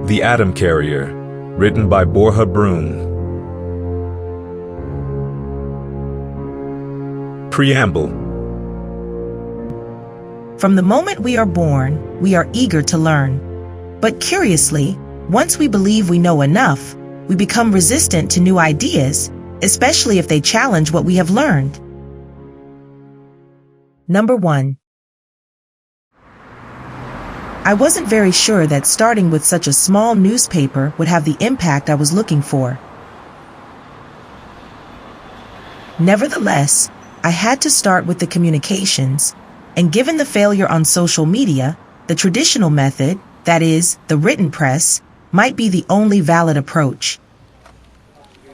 TheAtomCarrier, written by Borja Brun. Preamble. From the moment we are born, we are eager to learn. But curiously, once we believe we know enough, we become resistant to new ideas, especially if they challenge what we have learned. Number 1. I wasn't very sure that starting with such a small newspaper would have the impact I was looking for. Nevertheless, I had to start with the communications, and given the failure on social media, the traditional method, that is, the written press, might be the only valid approach.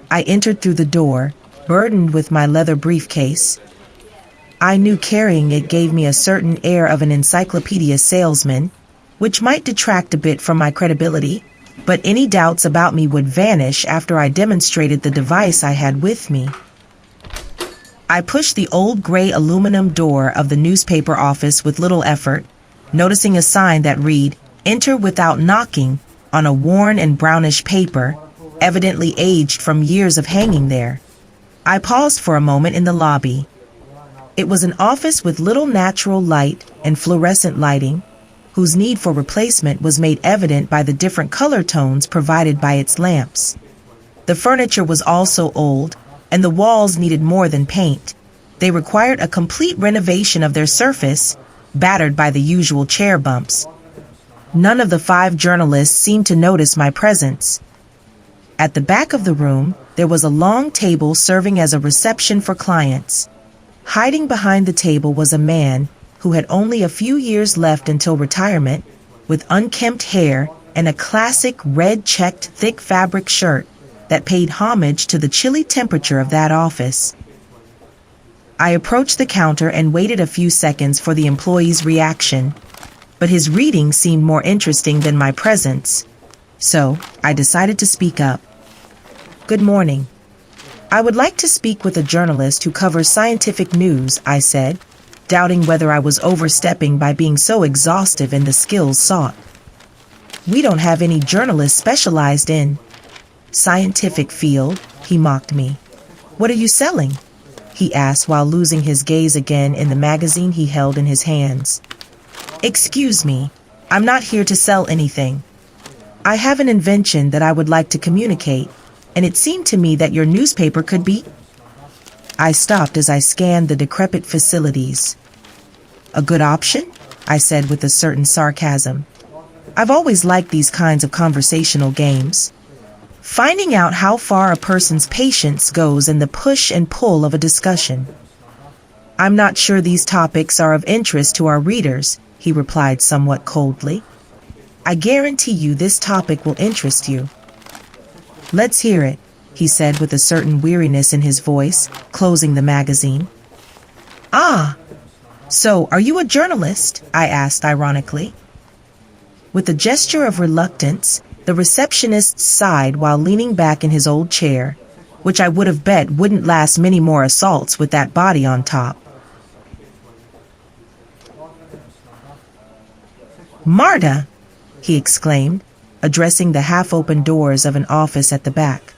I entered through the door, burdened with my leather briefcase. I knew carrying it gave me a certain air of an encyclopedia salesman, which might detract a bit from my credibility, but any doubts about me would vanish after I demonstrated the device I had with me. I pushed the old gray aluminum door of the newspaper office with little effort, noticing a sign that read, "Enter without knocking," on a worn and brownish paper, evidently aged from years of hanging there. I paused for a moment in the lobby. It was an office with little natural light and fluorescent lighting, whose need for replacement was made evident by the different color tones provided by its lamps. The furniture was also old, and the walls needed more than paint. They required a complete renovation of their surface, battered by the usual chair bumps. None of the 5 journalists seemed to notice my presence. At the back of the room, there was a long table serving as a reception for clients. Hiding behind the table was a man who had only a few years left until retirement, with unkempt hair and a classic red-checked thick fabric shirt that paid homage to the chilly temperature of that office. I approached the counter and waited a few seconds for the employee's reaction, but his reading seemed more interesting than my presence, so I decided to speak up. "Good morning. I would like to speak with a journalist who covers scientific news," I said, doubting whether I was overstepping by being so exhaustive in the skills sought. "We don't have any journalists specialized in scientific field," he mocked me. "What are you selling?" he asked while losing his gaze again in the magazine he held in his hands. "Excuse me, I'm not here to sell anything. I have an invention that I would like to communicate, and it seemed to me that your newspaper could be—" I stopped as I scanned the decrepit facilities. "A good option?" I said with a certain sarcasm. I've always liked these kinds of conversational games. Finding out how far a person's patience goes in the push and pull of a discussion. "I'm not sure these topics are of interest to our readers," he replied somewhat coldly. "I guarantee you this topic will interest you." "Let's hear it," he said with a certain weariness in his voice, closing the magazine. "Ah, so are you a journalist?" I asked ironically. With a gesture of reluctance, the receptionist sighed while leaning back in his old chair, which I would have bet wouldn't last many more assaults with that body on top. "Marta!" he exclaimed, addressing the half-open doors of an office at the back.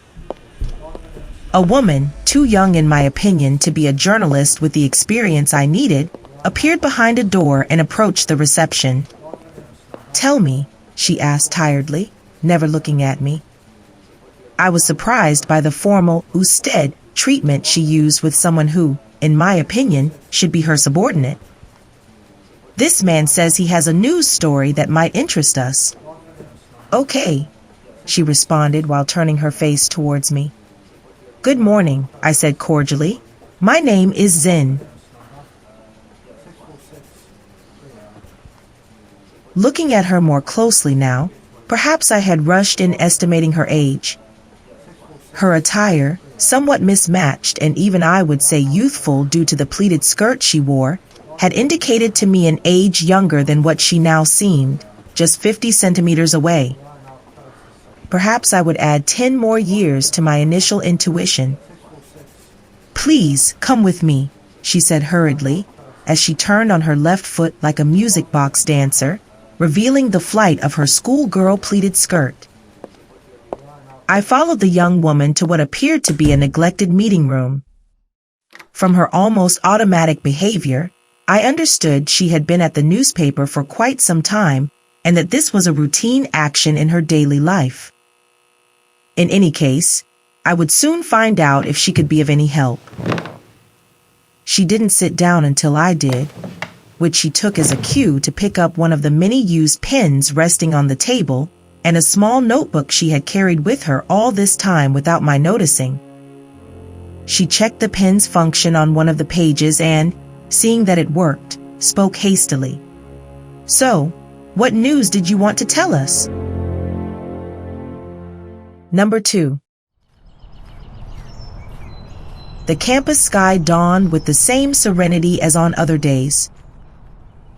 A woman, too young in my opinion to be a journalist with the experience I needed, appeared behind a door and approached the reception. "Tell me," she asked tiredly, never looking at me. I was surprised by the formal usted treatment she used with someone who, in my opinion, should be her subordinate. "This man says he has a news story that might interest us." "Okay," she responded while turning her face towards me. "Good morning," I said cordially. "My name is Zen." Looking at her more closely now, perhaps I had rushed in estimating her age. Her attire, somewhat mismatched and even I would say youthful due to the pleated skirt she wore, had indicated to me an age younger than what she now seemed, just 50 centimeters away. Perhaps I would add 10 more years to my initial intuition. "Please, come with me," she said hurriedly, as she turned on her left foot like a music box dancer, revealing the flight of her schoolgirl pleated skirt. I followed the young woman to what appeared to be a neglected meeting room. From her almost automatic behavior, I understood she had been at the newspaper for quite some time and that this was a routine action in her daily life. In any case, I would soon find out if she could be of any help. She didn't sit down until I did, which she took as a cue to pick up one of the many used pens resting on the table and a small notebook she had carried with her all this time without my noticing. She checked the pen's function on one of the pages and, seeing that it worked, spoke hastily. "So, what news did you want to tell us?" Number 2. The campus sky dawned with the same serenity as on other days.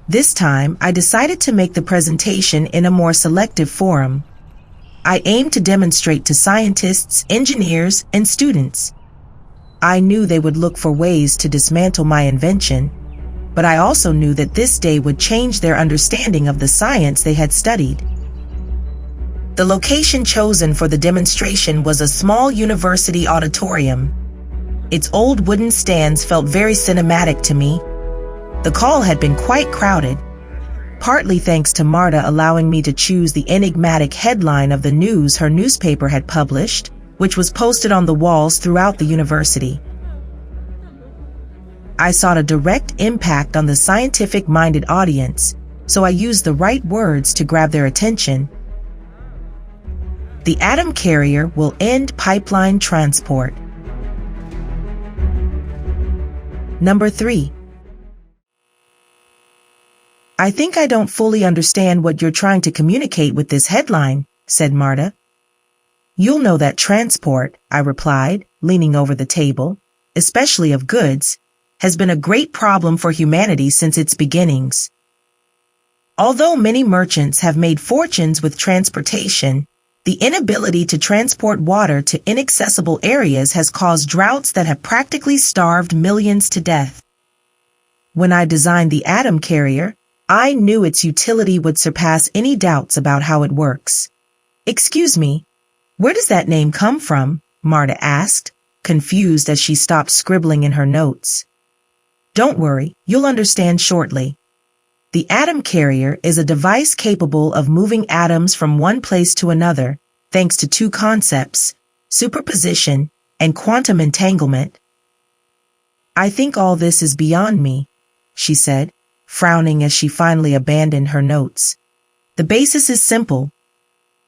This time, I decided to make the presentation in a more selective forum. I aimed to demonstrate to scientists, engineers, and students. I knew they would look for ways to dismantle my invention, but I also knew that this day would change their understanding of the science they had studied. The location chosen for the demonstration was a small university auditorium. Its old wooden stands felt very cinematic to me. The call had been quite crowded, partly thanks to Marta allowing me to choose the enigmatic headline of the news her newspaper had published, which was posted on the walls throughout the university. I sought a direct impact on the scientific-minded audience, so I used the right words to grab their attention. The atom carrier will end pipeline transport. Number 3. "I think I don't fully understand what you're trying to communicate with this headline," said Marta. "You'll know that transport," I replied, leaning over the table, "especially of goods, has been a great problem for humanity since its beginnings. Although many merchants have made fortunes with transportation, the inability to transport water to inaccessible areas has caused droughts that have practically starved millions to death. When I designed the atom carrier, I knew its utility would surpass any doubts about how it works." "Excuse me, where does that name come from?" Marta asked, confused as she stopped scribbling in her notes. "Don't worry, you'll understand shortly. The atom carrier is a device capable of moving atoms from one place to another, thanks to two concepts, superposition and quantum entanglement." "I think all this is beyond me," she said, frowning as she finally abandoned her notes. "The basis is simple.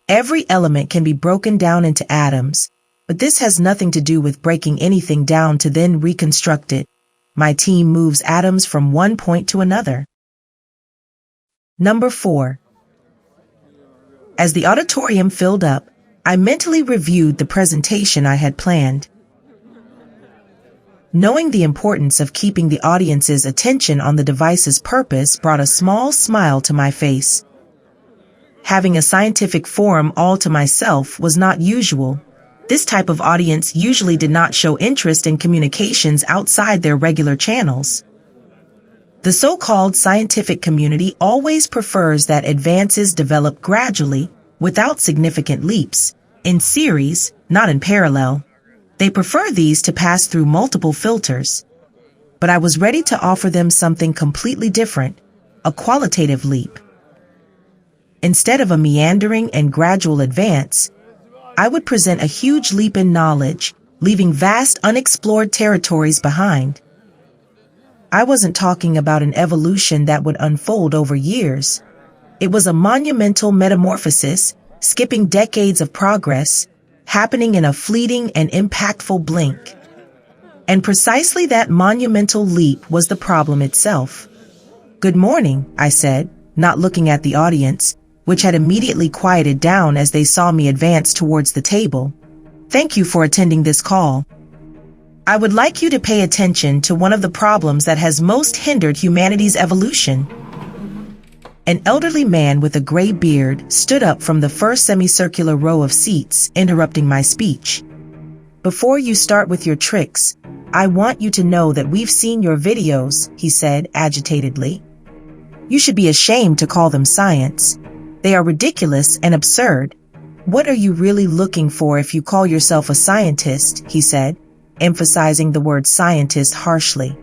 Every element can be broken down into atoms, but this has nothing to do with breaking anything down to then reconstruct it. My team moves atoms from one point to another." Number 4. As the auditorium filled up, I mentally reviewed the presentation I had planned. Knowing the importance of keeping the audience's attention on the device's purpose brought a small smile to my face. Having a scientific forum all to myself was not usual. This type of audience usually did not show interest in communications outside their regular channels. The so-called scientific community always prefers that advances develop gradually, without significant leaps, in series, not in parallel. They prefer these to pass through multiple filters. But I was ready to offer them something completely different, a qualitative leap. Instead of a meandering and gradual advance, I would present a huge leap in knowledge, leaving vast unexplored territories behind. I wasn't talking about an evolution that would unfold over years. It was a monumental metamorphosis, skipping decades of progress, happening in a fleeting and impactful blink. And precisely that monumental leap was the problem itself. "Good morning," I said, not looking at the audience, which had immediately quieted down as they saw me advance towards the table. "Thank you for attending this call. I would like you to pay attention to one of the problems that has most hindered humanity's evolution." An elderly man with a gray beard stood up from the first semicircular row of seats, interrupting my speech. "Before you start with your tricks, I want you to know that we've seen your videos," he said agitatedly. You should be ashamed to call them science. They are ridiculous and absurd. What are you really looking for if you call yourself a scientist, he said, emphasizing the word scientist harshly.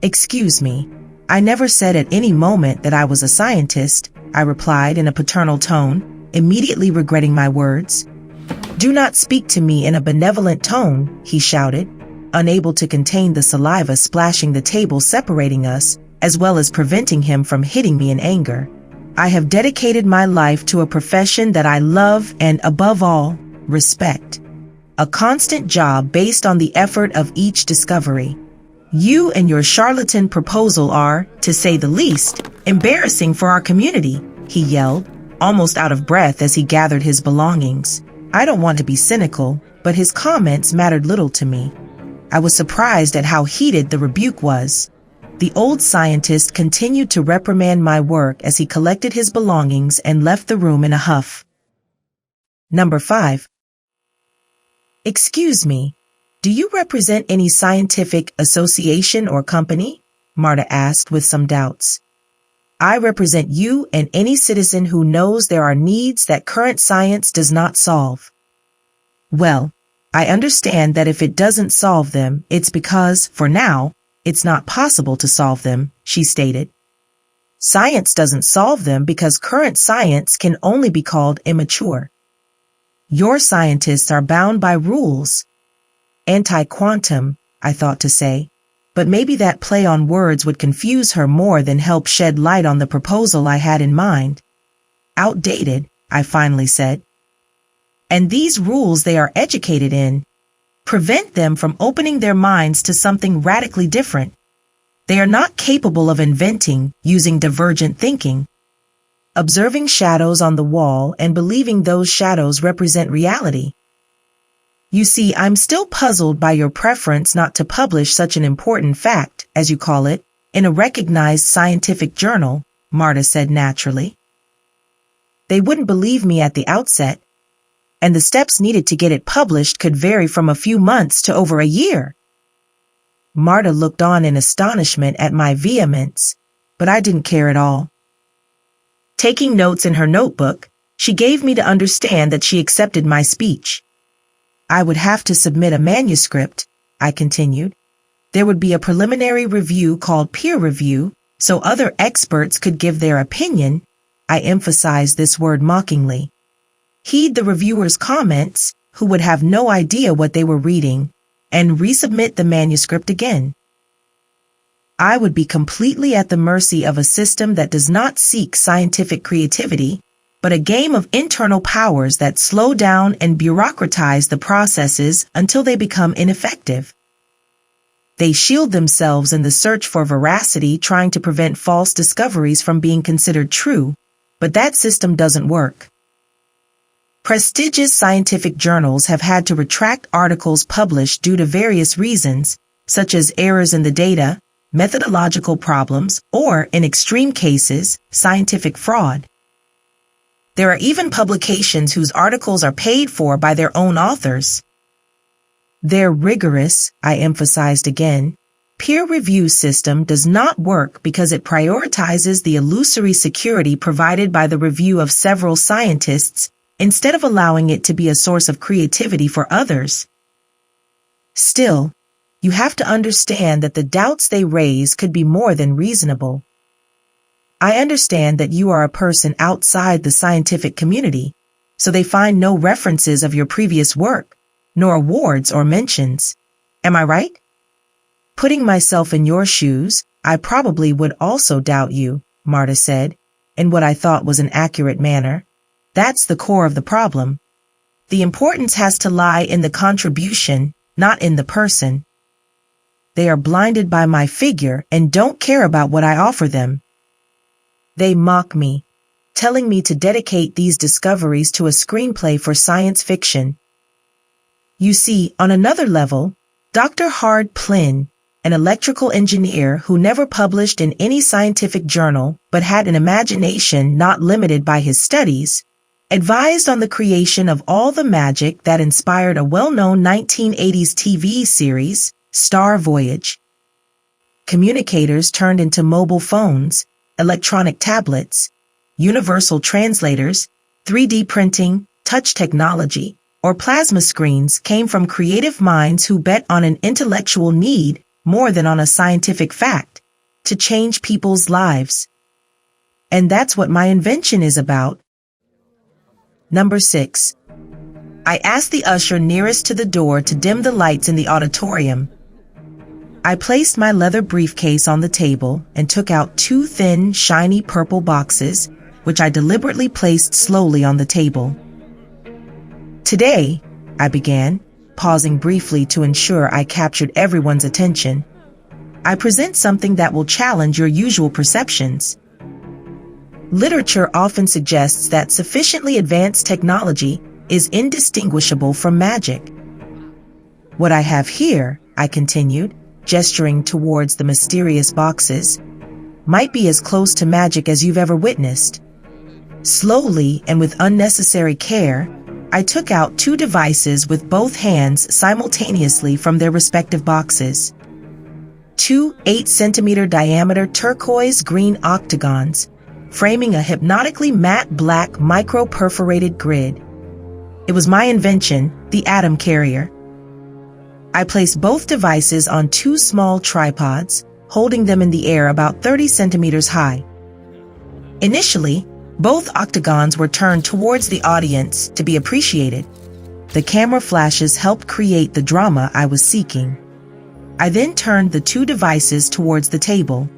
Excuse me, I never said at any moment that I was a scientist, I replied in a paternal tone, immediately regretting my words. Do not speak to me in a benevolent tone, he shouted, unable to contain the saliva splashing the table separating us, as well as preventing him from hitting me in anger. I have dedicated my life to a profession that I love and, above all, respect. A constant job based on the effort of each discovery. You and your charlatan proposal are, to say the least, embarrassing for our community, he yelled, almost out of breath as he gathered his belongings. I don't want to be cynical, but his comments mattered little to me. I was surprised at how heated the rebuke was. The old scientist continued to reprimand my work as he collected his belongings and left the room in a huff. Number 5. Excuse me, do you represent any scientific association or company? Marta asked with some doubts. I represent you and any citizen who knows there are needs that current science does not solve. Well, I understand that if it doesn't solve them, it's because, for now, it's not possible to solve them, she stated. Science doesn't solve them because current science can only be called immature. Your scientists are bound by rules. Anti-quantum, I thought to say, but maybe that play on words would confuse her more than help shed light on the proposal I had in mind. Outdated, I finally said. And these rules they are educated in prevent them from opening their minds to something radically different. They are not capable of inventing using divergent thinking, observing shadows on the wall and believing those shadows represent reality. You see, I'm still puzzled by your preference not to publish such an important fact, as you call it, in a recognized scientific journal, Marta said naturally. They wouldn't believe me at the outset, and the steps needed to get it published could vary from a few months to over a year. Marta looked on in astonishment at my vehemence, but I didn't care at all. Taking notes in her notebook, she gave me to understand that she accepted my speech. I would have to submit a manuscript, I continued. There would be a preliminary review called peer review, so other experts could give their opinion. I emphasized this word mockingly. Heed the reviewer's comments, who would have no idea what they were reading, and resubmit the manuscript again. I would be completely at the mercy of a system that does not seek scientific creativity, but a game of internal powers that slow down and bureaucratize the processes until they become ineffective. They shield themselves in the search for veracity, trying to prevent false discoveries from being considered true, but that system doesn't work. Prestigious scientific journals have had to retract articles published due to various reasons, such as errors in the data, methodological problems, or, in extreme cases, scientific fraud. There are even publications whose articles are paid for by their own authors. Their rigorous, I emphasized again, peer review system does not work because it prioritizes the illusory security provided by the review of several scientists instead of allowing it to be a source of creativity for others. Still, you have to understand that the doubts they raise could be more than reasonable. I understand that you are a person outside the scientific community, so they find no references of your previous work, nor awards or mentions. Am I right? Putting myself in your shoes, I probably would also doubt you, Marta said, in what I thought was an accurate manner. That's the core of the problem. The importance has to lie in the contribution, not in the person. They are blinded by my figure and don't care about what I offer them. They mock me, telling me to dedicate these discoveries to a screenplay for science fiction. You see, on another level, Dr. Hard Plynn, an electrical engineer who never published in any scientific journal but had an imagination not limited by his studies, advised on the creation of all the magic that inspired a well-known 1980s TV series, Star Voyage. Communicators turned into mobile phones, electronic tablets, universal translators, 3D printing, touch technology, or plasma screens came from creative minds who bet on an intellectual need more than on a scientific fact to change people's lives. And that's what my invention is about. Number 6. I asked the usher nearest to the door to dim the lights in the auditorium. I placed my leather briefcase on the table and took out 2 thin, shiny purple boxes, which I deliberately placed slowly on the table. Today, I began, pausing briefly to ensure I captured everyone's attention, I present something that will challenge your usual perceptions. Literature often suggests that sufficiently advanced technology is indistinguishable from magic. What I have here, I continued, gesturing towards the mysterious boxes, might be as close to magic as you've ever witnessed. Slowly and with unnecessary care, I took out 2 devices with both hands simultaneously from their respective boxes. 2 8-centimeter diameter turquoise green octagons, framing a hypnotically matte black micro-perforated grid. It was my invention, the TheAtomCarrier. I placed both devices on 2 small tripods, holding them in the air about 30 centimeters high. Initially, both octagons were turned towards the audience to be appreciated. The camera flashes helped create the drama I was seeking. I then turned the 2 devices towards the table.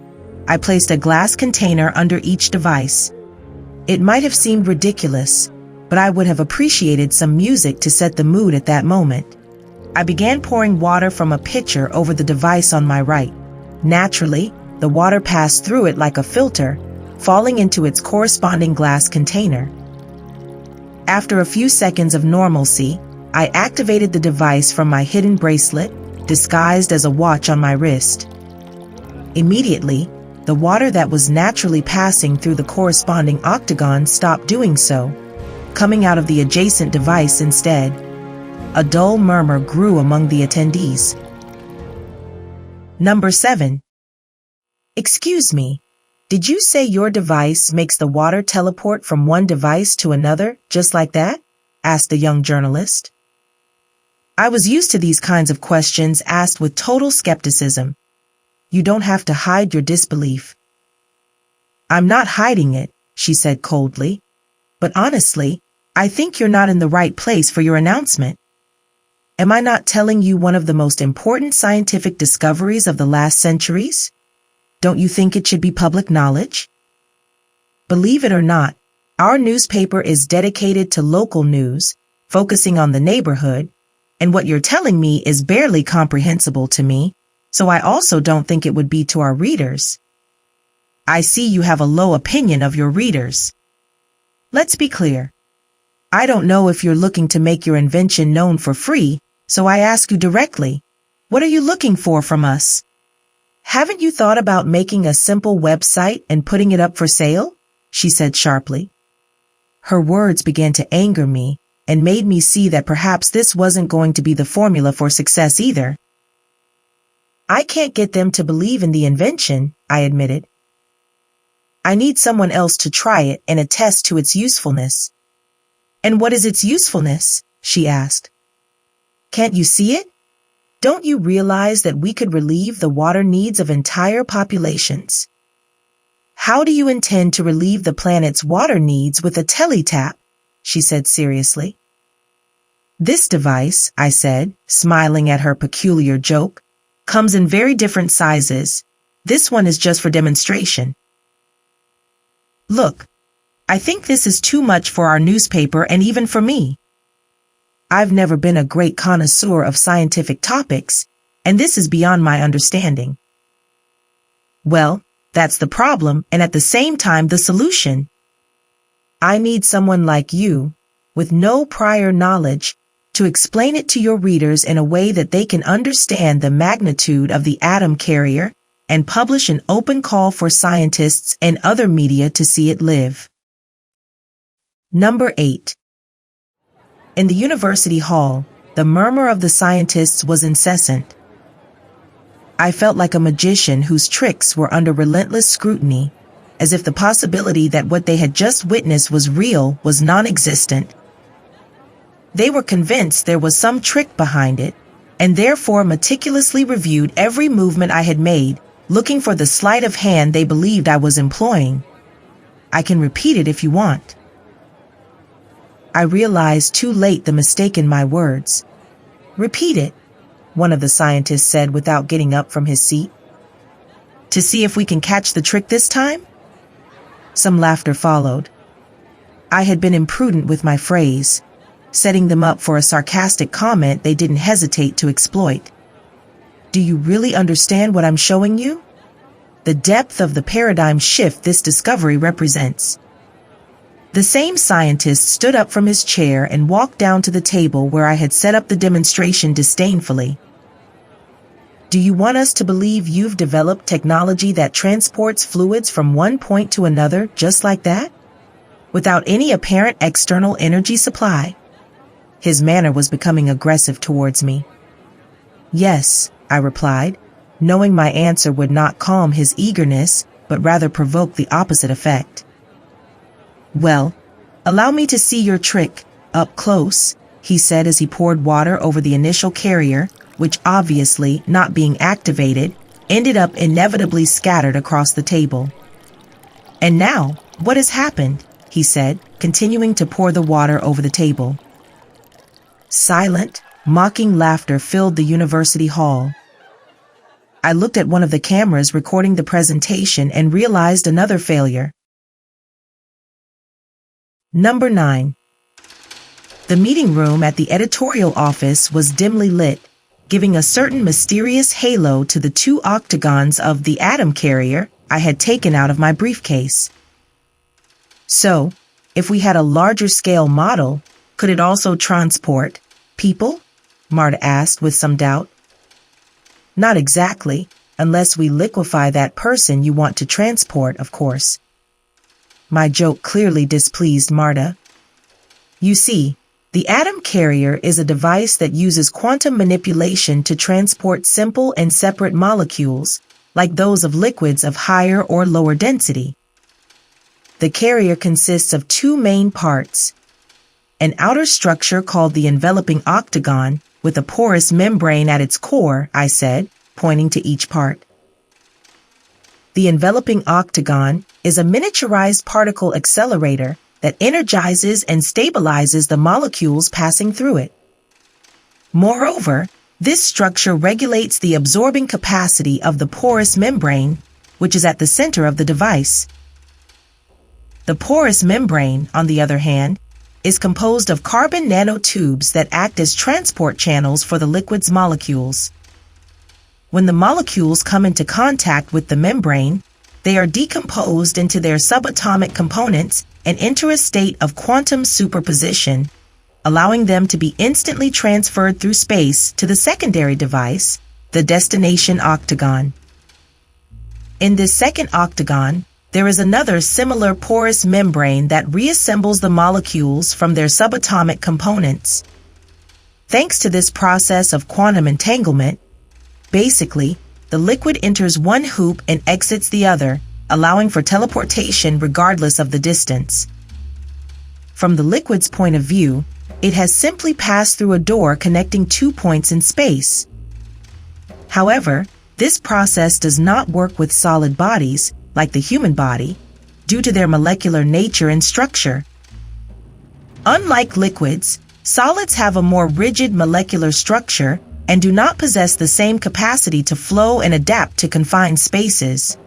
I placed a glass container under each device. It might have seemed ridiculous, but I would have appreciated some music to set the mood at that moment. I began pouring water from a pitcher over the device on my right. Naturally, the water passed through it like a filter, falling into its corresponding glass container. After a few seconds of normalcy, I activated the device from my hidden bracelet, disguised as a watch on my wrist. Immediately, the water that was naturally passing through the corresponding octagon stopped doing so, coming out of the adjacent device instead. A dull murmur grew among the attendees. Number 7. Excuse me, did you say your device makes the water teleport from one device to another just like that? Asked the young journalist. I was used to these kinds of questions asked with total skepticism. You don't have to hide your disbelief. I'm not hiding it, she said coldly. But honestly, I think you're not in the right place for your announcement. Am I not telling you one of the most important scientific discoveries of the last centuries? Don't you think it should be public knowledge? Believe it or not, our newspaper is dedicated to local news, focusing on the neighborhood, and what you're telling me is barely comprehensible to me, so I also don't think it would be to our readers. I see you have a low opinion of your readers. Let's be clear. I don't know if you're looking to make your invention known for free, so I ask you directly, what are you looking for from us? Haven't you thought about making a simple website and putting it up for sale? She said sharply. Her words began to anger me and made me see that perhaps this wasn't going to be the formula for success either. I can't get them to believe in the invention, I admitted. I need someone else to try it and attest to its usefulness. And what is its usefulness? She asked. Can't you see it? Don't you realize that we could relieve the water needs of entire populations? How do you intend to relieve the planet's water needs with a teletap? She said seriously. This device, I said, smiling at her peculiar joke, comes in very different sizes. This one is just for demonstration. Look, I think this is too much for our newspaper and even for me. I've never been a great connoisseur of scientific topics, and this is beyond my understanding. Well, that's the problem, and at the same time, the solution. I need someone like you, with no prior knowledge, to explain it to your readers in a way that they can understand the magnitude of the TheAtomCarrier and publish an open call for scientists and other media to see it live. Number 8. In the university hall, the murmur of the scientists was incessant. I felt like a magician whose tricks were under relentless scrutiny, as if the possibility that what they had just witnessed was real was non-existent. They were convinced there was some trick behind it, and therefore meticulously reviewed every movement I had made, looking for the sleight of hand they believed I was employing. I can repeat it if you want. I realized too late the mistake in my words. Repeat it, one of the scientists said without getting up from his seat. To see if we can catch the trick this time? Some laughter followed. I had been imprudent with my phrase, setting them up for a sarcastic comment they didn't hesitate to exploit. Do you really understand what I'm showing you? The depth of the paradigm shift this discovery represents. The same scientist stood up from his chair and walked down to the table where I had set up the demonstration disdainfully. Do you want us to believe you've developed technology that transports fluids from one point to another just like that? Without any apparent external energy supply? His manner was becoming aggressive towards me. Yes, I replied, knowing my answer would not calm his eagerness, but rather provoke the opposite effect. Well, allow me to see your trick, up close, he said as he poured water over the initial carrier, which obviously, not being activated, ended up inevitably scattered across the table. And now, what has happened? He said, continuing to pour the water over the table. Silent, mocking laughter filled the university hall. I looked at one of the cameras recording the presentation and realized another failure. Number 9. The meeting room at the editorial office was dimly lit, giving a certain mysterious halo to the 2 octagons of TheAtomCarrier I had taken out of my briefcase. So, if we had a larger scale model, could it also transport people? Marta asked with some doubt. Not exactly, unless we liquefy that person you want to transport, of course. My joke clearly displeased Marta. You see, the TheAtomCarrier is a device that uses quantum manipulation to transport simple and separate molecules, like those of liquids of higher or lower density. The carrier consists of 2 main parts: an outer structure called the enveloping octagon with a porous membrane at its core, I said, pointing to each part. The enveloping octagon is a miniaturized particle accelerator that energizes and stabilizes the molecules passing through it. Moreover, this structure regulates the absorbing capacity of the porous membrane, which is at the center of the device. The porous membrane, on the other hand, is composed of carbon nanotubes that act as transport channels for the liquid's molecules. When the molecules come into contact with the membrane, they are decomposed into their subatomic components and enter a state of quantum superposition, allowing them to be instantly transferred through space to the secondary device, the destination octagon. In this second octagon, there is another similar porous membrane that reassembles the molecules from their subatomic components. Thanks to this process of quantum entanglement, basically, the liquid enters one hoop and exits the other, allowing for teleportation regardless of the distance. From the liquid's point of view, it has simply passed through a door connecting 2 points in space. However, this process does not work with solid bodies, like the human body, due to their molecular nature and structure. Unlike liquids, solids have a more rigid molecular structure and do not possess the same capacity to flow and adapt to confined spaces.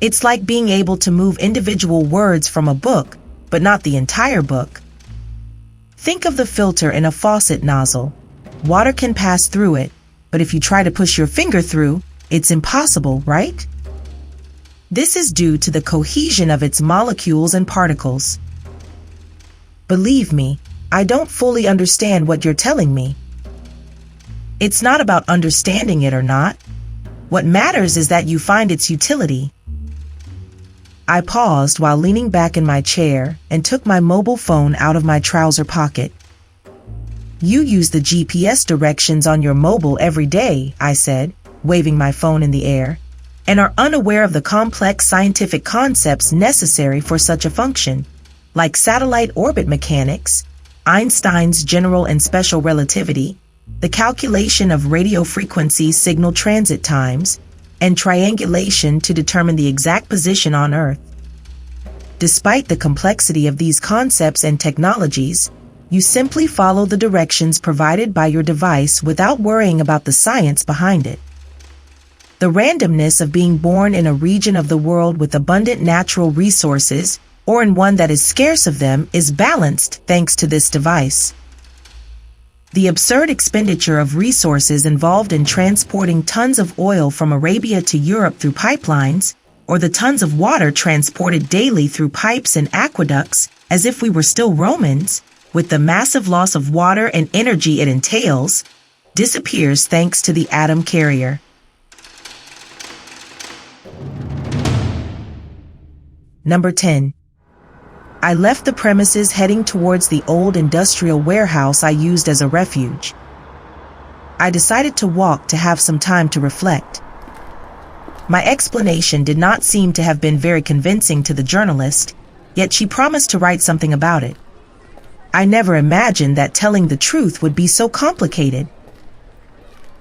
It's like being able to move individual words from a book, but not the entire book. Think of the filter in a faucet nozzle. Water can pass through it, but if you try to push your finger through, it's impossible, right? This is due to the cohesion of its molecules and particles. Believe me, I don't fully understand what you're telling me. It's not about understanding it or not. What matters is that you find its utility. I paused while leaning back in my chair and took my mobile phone out of my trouser pocket. You use the GPS directions on your mobile every day, I said, waving my phone in the air. and are unaware of the complex scientific concepts necessary for such a function, like satellite orbit mechanics, Einstein's general and special relativity, the calculation of radio frequency signal transit times, and triangulation to determine the exact position on Earth. Despite the complexity of these concepts and technologies, you simply follow the directions provided by your device without worrying about the science behind it. The randomness of being born in a region of the world with abundant natural resources or in one that is scarce of them is balanced thanks to this device. The absurd expenditure of resources involved in transporting tons of oil from Arabia to Europe through pipelines, or the tons of water transported daily through pipes and aqueducts as if we were still Romans, with the massive loss of water and energy it entails, disappears thanks to the TheAtomCarrier. Number 10. I left the premises heading towards the old industrial warehouse I used as a refuge. I decided to walk to have some time to reflect. My explanation did not seem to have been very convincing to the journalist, yet she promised to write something about it. I never imagined that telling the truth would be so complicated.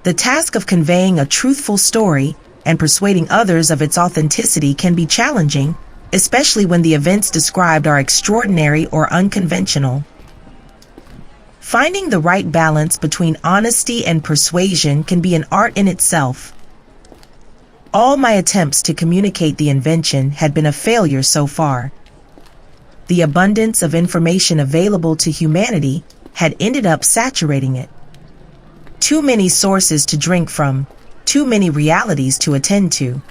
The task of conveying a truthful story and persuading others of its authenticity can be challenging, especially when the events described are extraordinary or unconventional. Finding the right balance between honesty and persuasion can be an art in itself. All my attempts to communicate the invention had been a failure so far. The abundance of information available to humanity had ended up saturating it. Too many sources to drink from, too many realities to attend to.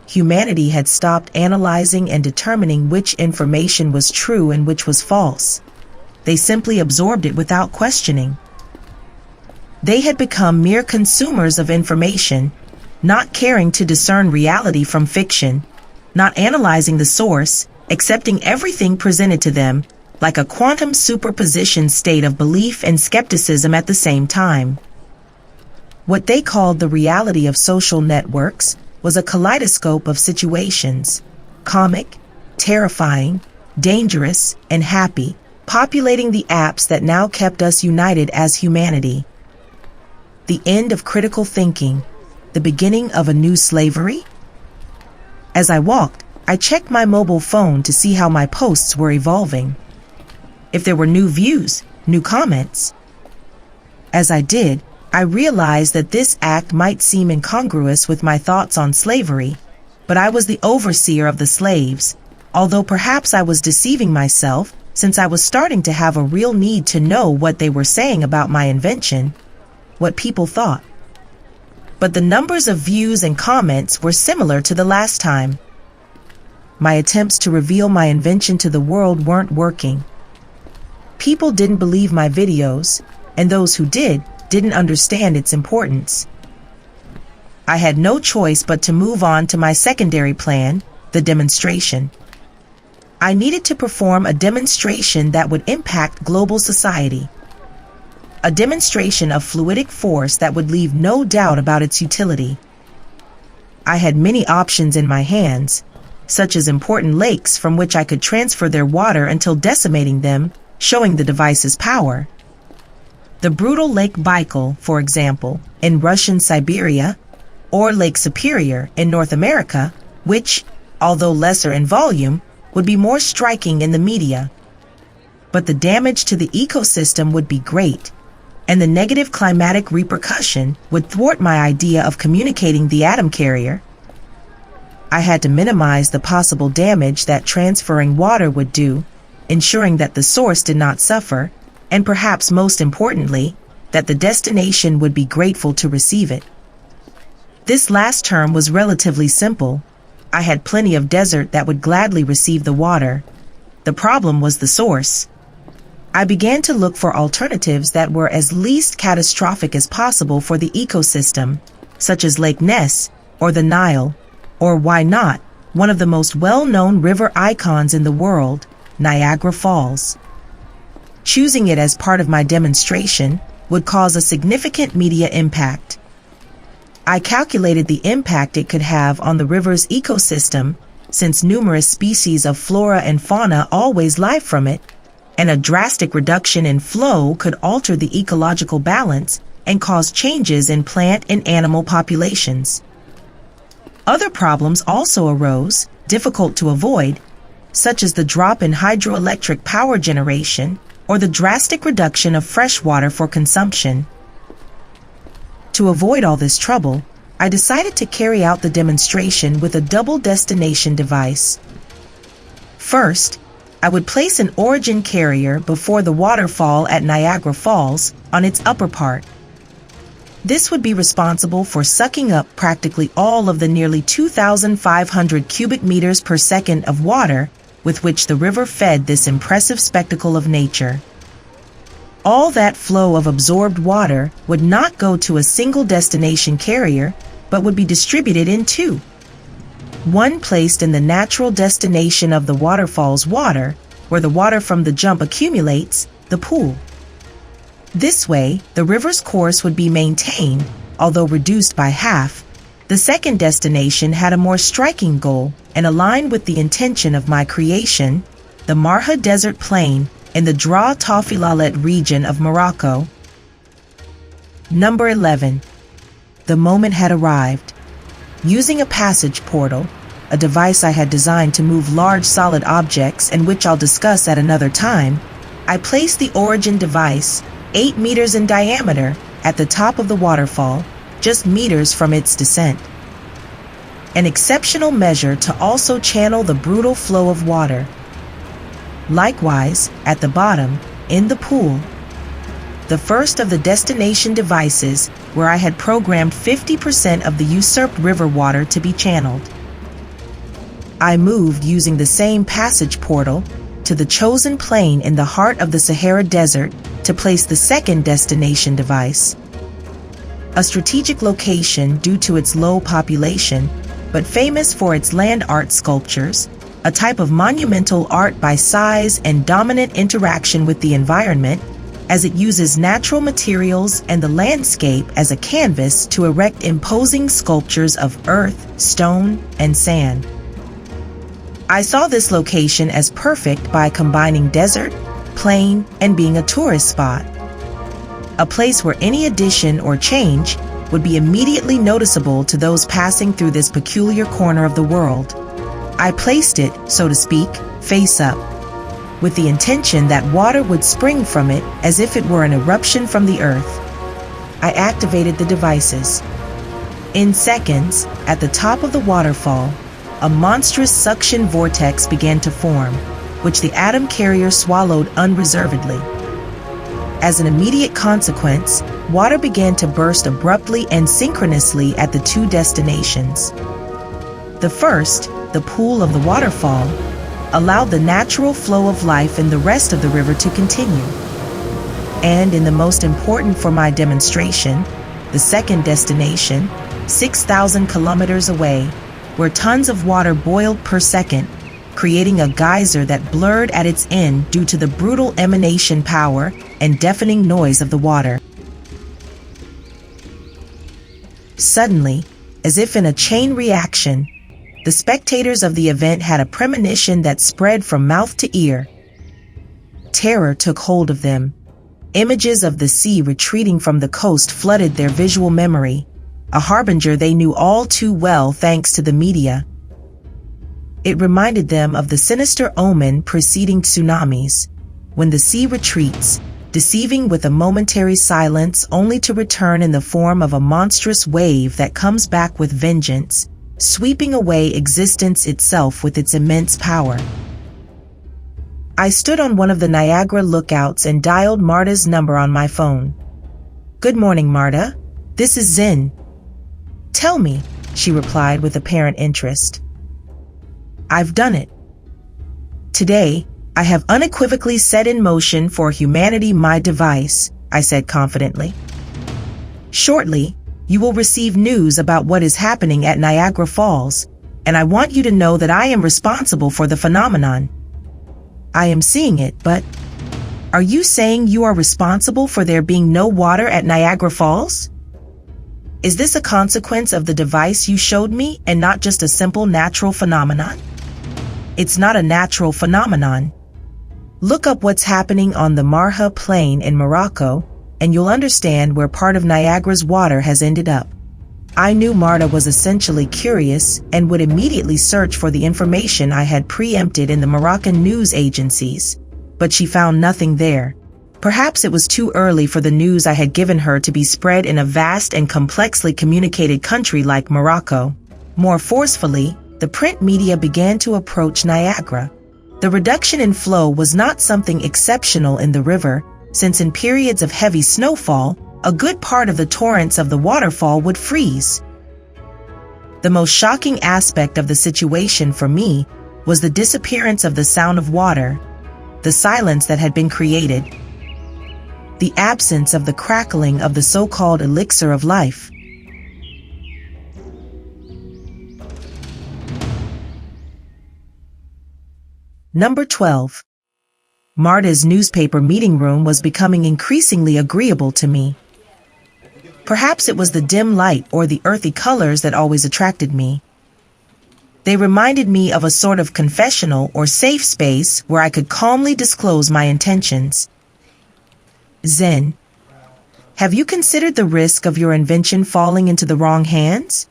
Humanity had stopped analyzing and determining which information was true and which was false. They simply absorbed it without questioning. They had become mere consumers of information, not caring to discern reality from fiction, not analyzing the source, accepting everything presented to them, like a quantum superposition state of belief and skepticism at the same time. What they called the reality of social networks was a kaleidoscope of situations, comic, terrifying, dangerous, and happy, populating the apps that now kept us united as humanity. The end of critical thinking, the beginning of a new slavery? As I walked, I checked my mobile phone to see how my posts were evolving. If there were new views, new comments. As I did, I realized that this act might seem incongruous with my thoughts on slavery, but I was the overseer of the slaves, although perhaps I was deceiving myself since I was starting to have a real need to know what they were saying about my invention, what people thought. But the numbers of views and comments were similar to the last time. My attempts to reveal my invention to the world weren't working. People didn't believe my videos, and those who didn't understand its importance. I had no choice but to move on to my secondary plan, the demonstration. I needed to perform a demonstration that would impact global society. A demonstration of fluidic force that would leave no doubt about its utility. I had many options in my hands, such as important lakes from which I could transfer their water until decimating them, showing the device's power. The brutal Lake Baikal, for example, in Russian Siberia, or Lake Superior in North America, which, although lesser in volume, would be more striking in the media. But the damage to the ecosystem would be great, and the negative climatic repercussion would thwart my idea of communicating the TheAtomCarrier. I had to minimize the possible damage that transferring water would do, ensuring that the source did not suffer, and perhaps most importantly, that the destination would be grateful to receive it. This last term was relatively simple. I had plenty of desert that would gladly receive the water. The problem was the source. I began to look for alternatives that were as least catastrophic as possible for the ecosystem, such as Lake Ness, or the Nile, or why not, one of the most well-known river icons in the world, Niagara Falls. Choosing it as part of my demonstration would cause a significant media impact. I calculated the impact it could have on the river's ecosystem, since numerous species of flora and fauna always live from it, and a drastic reduction in flow could alter the ecological balance and cause changes in plant and animal populations. Other problems also arose, difficult to avoid, such as the drop in hydroelectric power generation or the drastic reduction of fresh water for consumption. To avoid all this trouble, I decided to carry out the demonstration with a double destination device. First, I would place an origin carrier before the waterfall at Niagara Falls on its upper part. This would be responsible for sucking up practically all of the nearly 2,500 cubic meters per second of water with which the river fed this impressive spectacle of nature. All that flow of absorbed water would not go to a single destination carrier, but would be distributed in two. One placed in the natural destination of the waterfall's water, where the water from the jump accumulates, the pool. This way, the river's course would be maintained, although reduced by half. The second destination had a more striking goal and aligned with the intention of my creation, the Marha Desert Plain in the Dra Tafilalet region of Morocco. Number 11. The moment had arrived. Using a passage portal, a device I had designed to move large solid objects and which I'll discuss at another time, I placed the origin device, 8 meters in diameter, at the top of the waterfall, just meters from its descent. An exceptional measure to also channel the brutal flow of water. Likewise, at the bottom, in the pool, the first of the destination devices where I had programmed 50% of the usurped river water to be channeled. I moved using the same passage portal to the chosen plain in the heart of the Sahara Desert to place the second destination device. A strategic location due to its low population, but famous for its land art sculptures, a type of monumental art by size and dominant interaction with the environment, as it uses natural materials and the landscape as a canvas to erect imposing sculptures of earth, stone, and sand. I saw this location as perfect by combining desert, plain, and being a tourist spot. A place where any addition or change would be immediately noticeable to those passing through this peculiar corner of the world. I placed it, so to speak, face up, with the intention that water would spring from it as if it were an eruption from the earth. I activated the devices. In seconds, at the top of the waterfall, a monstrous suction vortex began to form, which the TheAtomCarrier swallowed unreservedly. As an immediate consequence, water began to burst abruptly and synchronously at the two destinations. The first, the pool of the waterfall, allowed the natural flow of life in the rest of the river to continue. And in the most important for my demonstration, the second destination, 6,000 kilometers away, where tons of water boiled per second, creating a geyser that blurred at its end due to the brutal emanation power and deafening noise of the water. Suddenly, as if in a chain reaction, the spectators of the event had a premonition that spread from mouth to ear. Terror took hold of them. Images of the sea retreating from the coast flooded their visual memory, a harbinger they knew all too well thanks to the media. It reminded them of the sinister omen preceding tsunamis, when the sea retreats, deceiving with a momentary silence only to return in the form of a monstrous wave that comes back with vengeance, sweeping away existence itself with its immense power. I stood on one of the Niagara lookouts and dialed Marta's number on my phone. "Good morning, Marta. This is Zen." "Tell me," she replied with apparent interest. "I've done it. Today, I have unequivocally set in motion for humanity my device," I said confidently. "Shortly, you will receive news about what is happening at Niagara Falls, and I want you to know that I am responsible for the phenomenon. I am seeing it, but are you saying you are responsible for there being no water at Niagara Falls?" Is this a consequence of the device you showed me and not just a simple natural phenomenon? It's not a natural phenomenon. Look up what's happening on the Marja Plain in Morocco, and you'll understand where part of Niagara's water has ended up. I knew Marta was essentially curious and would immediately search for the information I had preempted in the Moroccan news agencies, but she found nothing there. Perhaps it was too early for the news I had given her to be spread in a vast and complexly communicated country like Morocco. More forcefully, the print media began to approach Niagara. The reduction in flow was not something exceptional in the river, since in periods of heavy snowfall, a good part of the torrents of the waterfall would freeze. The most shocking aspect of the situation for me was the disappearance of the sound of water, the silence that had been created, the absence of the crackling of the so-called elixir of life. Number 12. Marta's newspaper meeting room was becoming increasingly agreeable to me. Perhaps it was the dim light or the earthy colors that always attracted me. They reminded me of a sort of confessional or safe space where I could calmly disclose my intentions. Zen. Have you considered the risk of your invention falling into the wrong hands?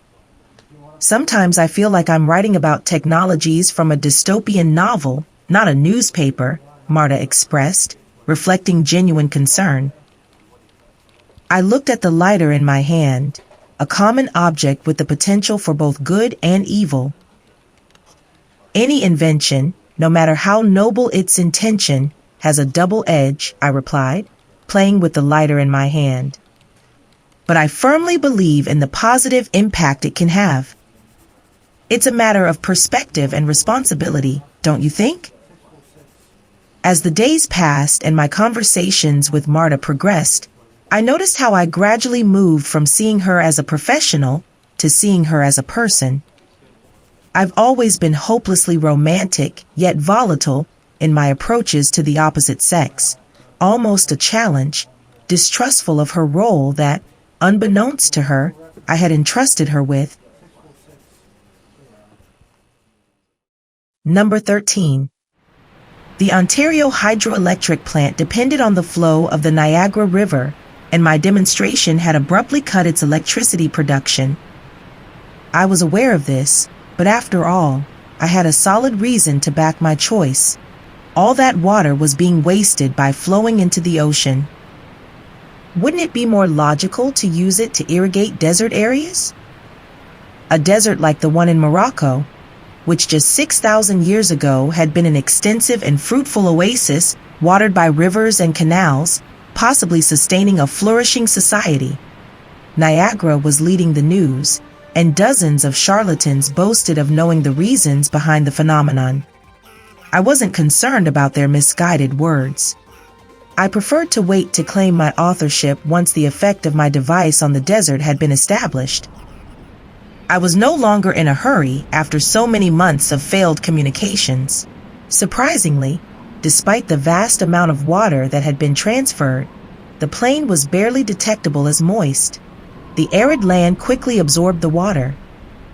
Sometimes I feel like I'm writing about technologies from a dystopian novel, not a newspaper, Marta expressed, reflecting genuine concern. I looked at the lighter in my hand, a common object with the potential for both good and evil. Any invention, no matter how noble its intention, has a double edge, I replied, playing with the lighter in my hand. But I firmly believe in the positive impact it can have. It's a matter of perspective and responsibility, don't you think? As the days passed and my conversations with Marta progressed, I noticed how I gradually moved from seeing her as a professional to seeing her as a person. I've always been hopelessly romantic, yet volatile, in my approaches to the opposite sex, almost a challenge, distrustful of her role that, unbeknownst to her, I had entrusted her with. Number 13. The Ontario hydroelectric plant depended on the flow of the Niagara River, and my demonstration had abruptly cut its electricity production. I was aware of this, but after all, I had a solid reason to back my choice. All that water was being wasted by flowing into the ocean. Wouldn't it be more logical to use it to irrigate desert areas? A desert like the one in Morocco, which just 6,000 years ago had been an extensive and fruitful oasis watered by rivers and canals, possibly sustaining a flourishing society. Niagara was leading the news, and dozens of charlatans boasted of knowing the reasons behind the phenomenon. I wasn't concerned about their misguided words. I preferred to wait to claim my authorship once the effect of my device on the desert had been established. I was no longer in a hurry after so many months of failed communications. Surprisingly, despite the vast amount of water that had been transferred, the plain was barely detectable as moist. The arid land quickly absorbed the water.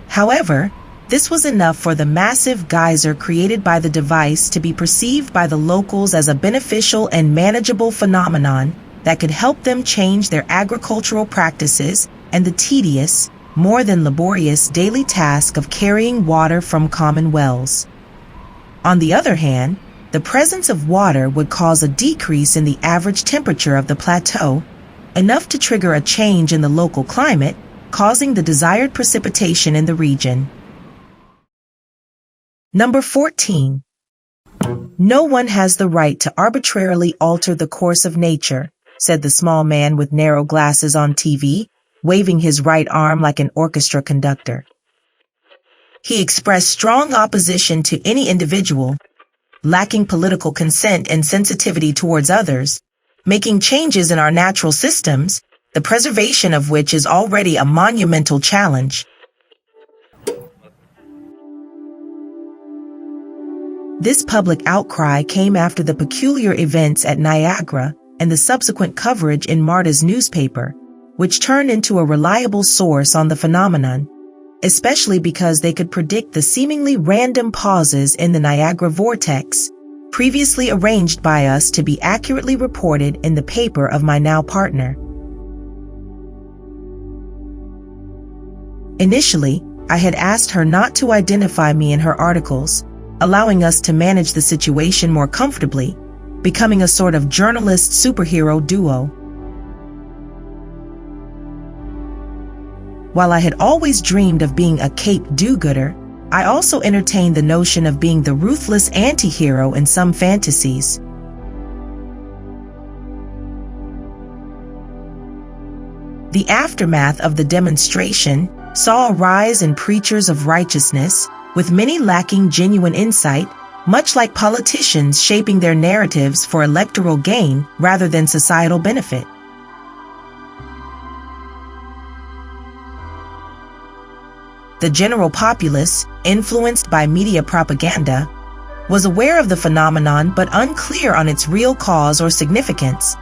However, this was enough for the massive geyser created by the device to be perceived by the locals as a beneficial and manageable phenomenon that could help them change their agricultural practices and the tedious, more than laborious daily task of carrying water from common wells. On the other hand, the presence of water would cause a decrease in the average temperature of the plateau, enough to trigger a change in the local climate, causing the desired precipitation in the region. Number 14. No one has the right to arbitrarily alter the course of nature, said the small man with narrow glasses on TV, waving his right arm like an orchestra conductor. He expressed strong opposition to any individual, lacking political consent and sensitivity towards others, making changes in our natural systems, the preservation of which is already a monumental challenge. This public outcry came after the peculiar events at Niagara and the subsequent coverage in Marta's newspaper, which turned into a reliable source on the phenomenon, especially because they could predict the seemingly random pauses in the Niagara vortex, previously arranged by us to be accurately reported in the paper of my now partner. Initially, I had asked her not to identify me in her articles, allowing us to manage the situation more comfortably, becoming a sort of journalist superhero duo. While I had always dreamed of being a Cape do-gooder, I also entertained the notion of being the ruthless anti-hero in some fantasies. The aftermath of the demonstration saw a rise in preachers of righteousness, with many lacking genuine insight, much like politicians shaping their narratives for electoral gain rather than societal benefit. The general populace, influenced by media propaganda, was aware of the phenomenon but unclear on its real cause or significance.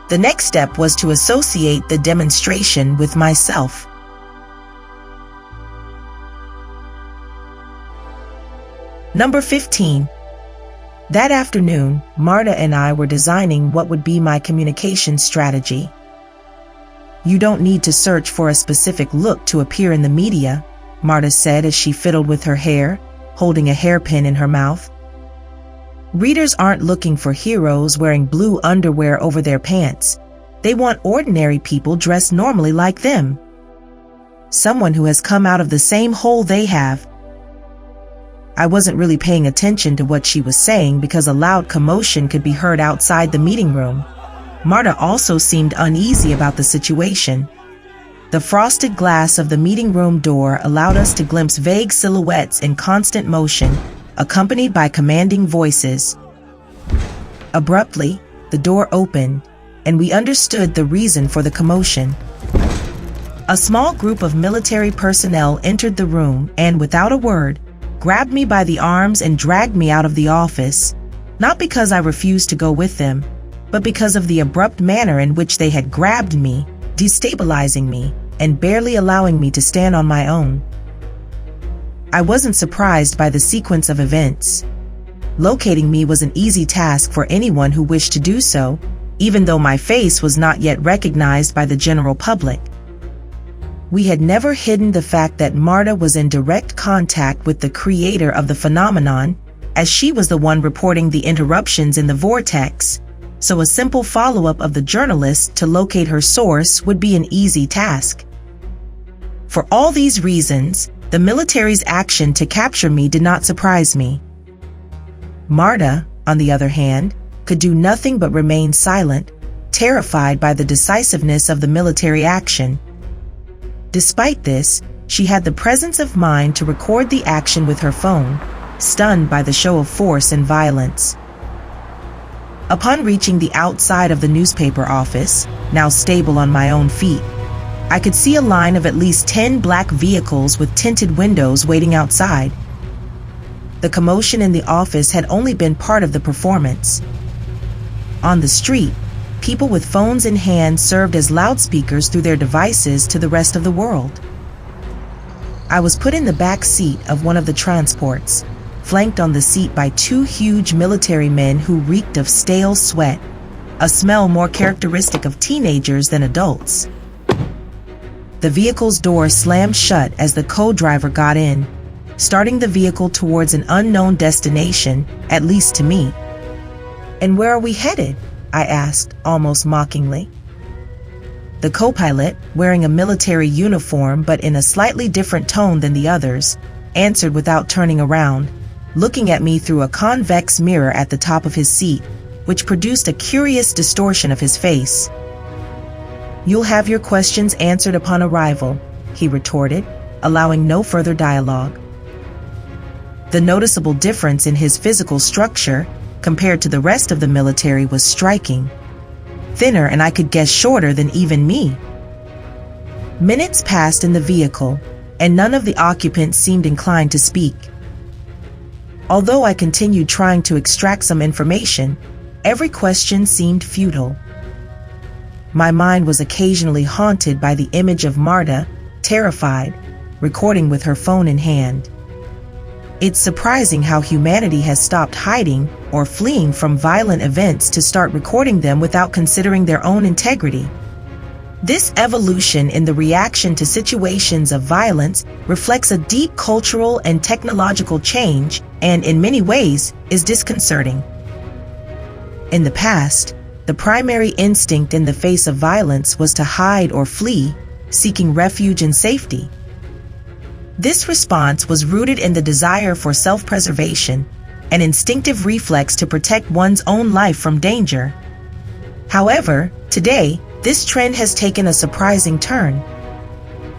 The next step was to associate the demonstration with myself. Number 15. That afternoon, Marta and I were designing what would be my communication strategy. "You don't need to search for a specific look to appear in the media," Marta said as she fiddled with her hair, holding a hairpin in her mouth. "Readers aren't looking for heroes wearing blue underwear over their pants. They want ordinary people dressed normally like them. Someone who has come out of the same hole they have." I wasn't really paying attention to what she was saying because a loud commotion could be heard outside the meeting room. Marta also seemed uneasy about the situation. The frosted glass of the meeting room door allowed us to glimpse vague silhouettes in constant motion, accompanied by commanding voices. Abruptly, the door opened, and we understood the reason for the commotion. A small group of military personnel entered the room and, without a word, grabbed me by the arms and dragged me out of the office, not because I refused to go with them, but because of the abrupt manner in which they had grabbed me, destabilizing me, and barely allowing me to stand on my own. I wasn't surprised by the sequence of events. Locating me was an easy task for anyone who wished to do so, even though my face was not yet recognized by the general public. We had never hidden the fact that Marta was in direct contact with the creator of the phenomenon, as she was the one reporting the interruptions in the vortex, so a simple follow-up of the journalist to locate her source would be an easy task. For all these reasons, the military's action to capture me did not surprise me. Marta, on the other hand, could do nothing but remain silent, terrified by the decisiveness of the military action. Despite this, she had the presence of mind to record the action with her phone, stunned by the show of force and violence. Upon reaching the outside of the newspaper office, now stable on my own feet, I could see a line of at least 10 black vehicles with tinted windows waiting outside. The commotion in the office had only been part of the performance. On the street, people with phones in hand served as loudspeakers through their devices to the rest of the world. I was put in the back seat of one of the transports, flanked on the seat by two huge military men who reeked of stale sweat, a smell more characteristic of teenagers than adults. The vehicle's door slammed shut as the co-driver got in, starting the vehicle towards an unknown destination, at least to me. "And where are we headed?" I asked, almost mockingly. The co-pilot, wearing a military uniform but in a slightly different tone than the others, answered without turning around, looking at me through a convex mirror at the top of his seat, which produced a curious distortion of his face. "You'll have your questions answered upon arrival," he retorted, allowing no further dialogue. The noticeable difference in his physical structure compared to the rest of the military was striking. Thinner and I could guess shorter than even me. Minutes passed in the vehicle, and none of the occupants seemed inclined to speak. Although I continued trying to extract some information, every question seemed futile. My mind was occasionally haunted by the image of Marta, terrified, recording with her phone in hand. It's surprising how humanity has stopped hiding or fleeing from violent events to start recording them without considering their own integrity. This evolution in the reaction to situations of violence reflects a deep cultural and technological change and, in many ways, is disconcerting. In the past, the primary instinct in the face of violence was to hide or flee, seeking refuge and safety. This response was rooted in the desire for self-preservation, an instinctive reflex to protect one's own life from danger. However, today, this trend has taken a surprising turn.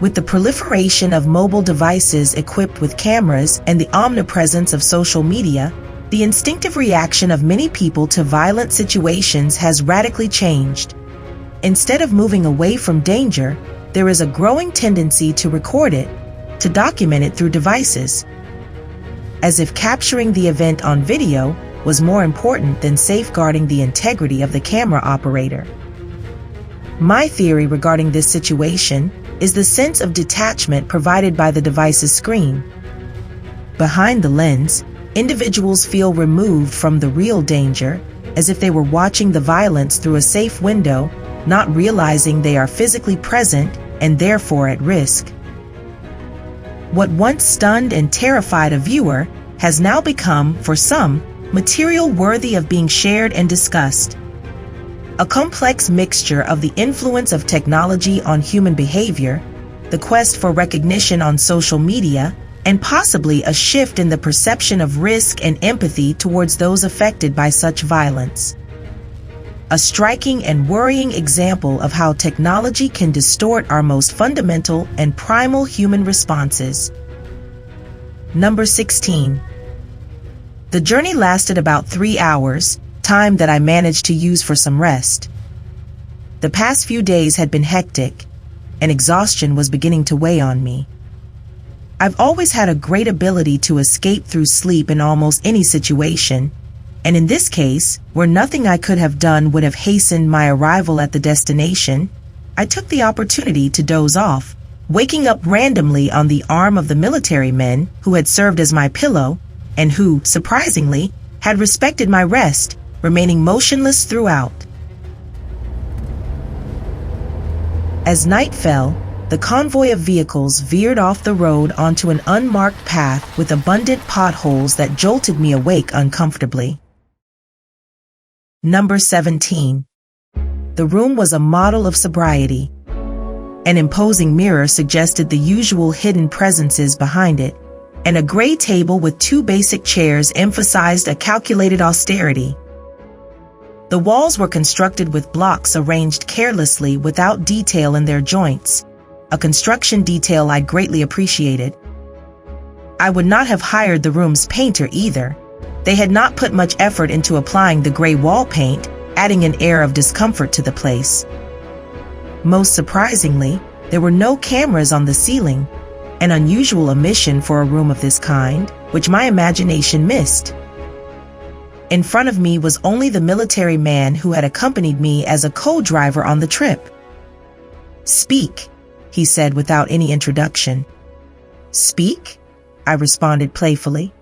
With the proliferation of mobile devices equipped with cameras and the omnipresence of social media, the instinctive reaction of many people to violent situations has radically changed. Instead of moving away from danger, there is a growing tendency to record it, to document it through devices, as if capturing the event on video was more important than safeguarding the integrity of the camera operator. My theory regarding this situation is the sense of detachment provided by the device's screen. Behind the lens, individuals feel removed from the real danger, as if they were watching the violence through a safe window, not realizing they are physically present and therefore at risk. What once stunned and terrified a viewer has now become, for some, material worthy of being shared and discussed. A complex mixture of the influence of technology on human behavior, the quest for recognition on social media, and possibly a shift in the perception of risk and empathy towards those affected by such violence. A striking and worrying example of how technology can distort our most fundamental and primal human responses. Number 16. The journey lasted about 3 hours, time that I managed to use for some rest. The past few days had been hectic, and exhaustion was beginning to weigh on me. I've always had a great ability to escape through sleep in almost any situation, and in this case, where nothing I could have done would have hastened my arrival at the destination, I took the opportunity to doze off, waking up randomly on the arm of the military men who had served as my pillow and who, surprisingly, had respected my rest, remaining motionless throughout. As night fell, the convoy of vehicles veered off the road onto an unmarked path with abundant potholes that jolted me awake uncomfortably. Number 17. The room was a model of sobriety. An imposing mirror suggested the usual hidden presences behind it, and a gray table with 2 basic chairs emphasized a calculated austerity. The walls were constructed with blocks arranged carelessly without detail in their joints, a construction detail I greatly appreciated. I would not have hired the room's painter either. They had not put much effort into applying the gray wall paint, adding an air of discomfort to the place. Most surprisingly, there were no cameras on the ceiling, an unusual omission for a room of this kind, which my imagination missed. In front of me was only the military man who had accompanied me as a co-driver on the trip. "Speak," he said without any introduction. "Speak?" I responded playfully.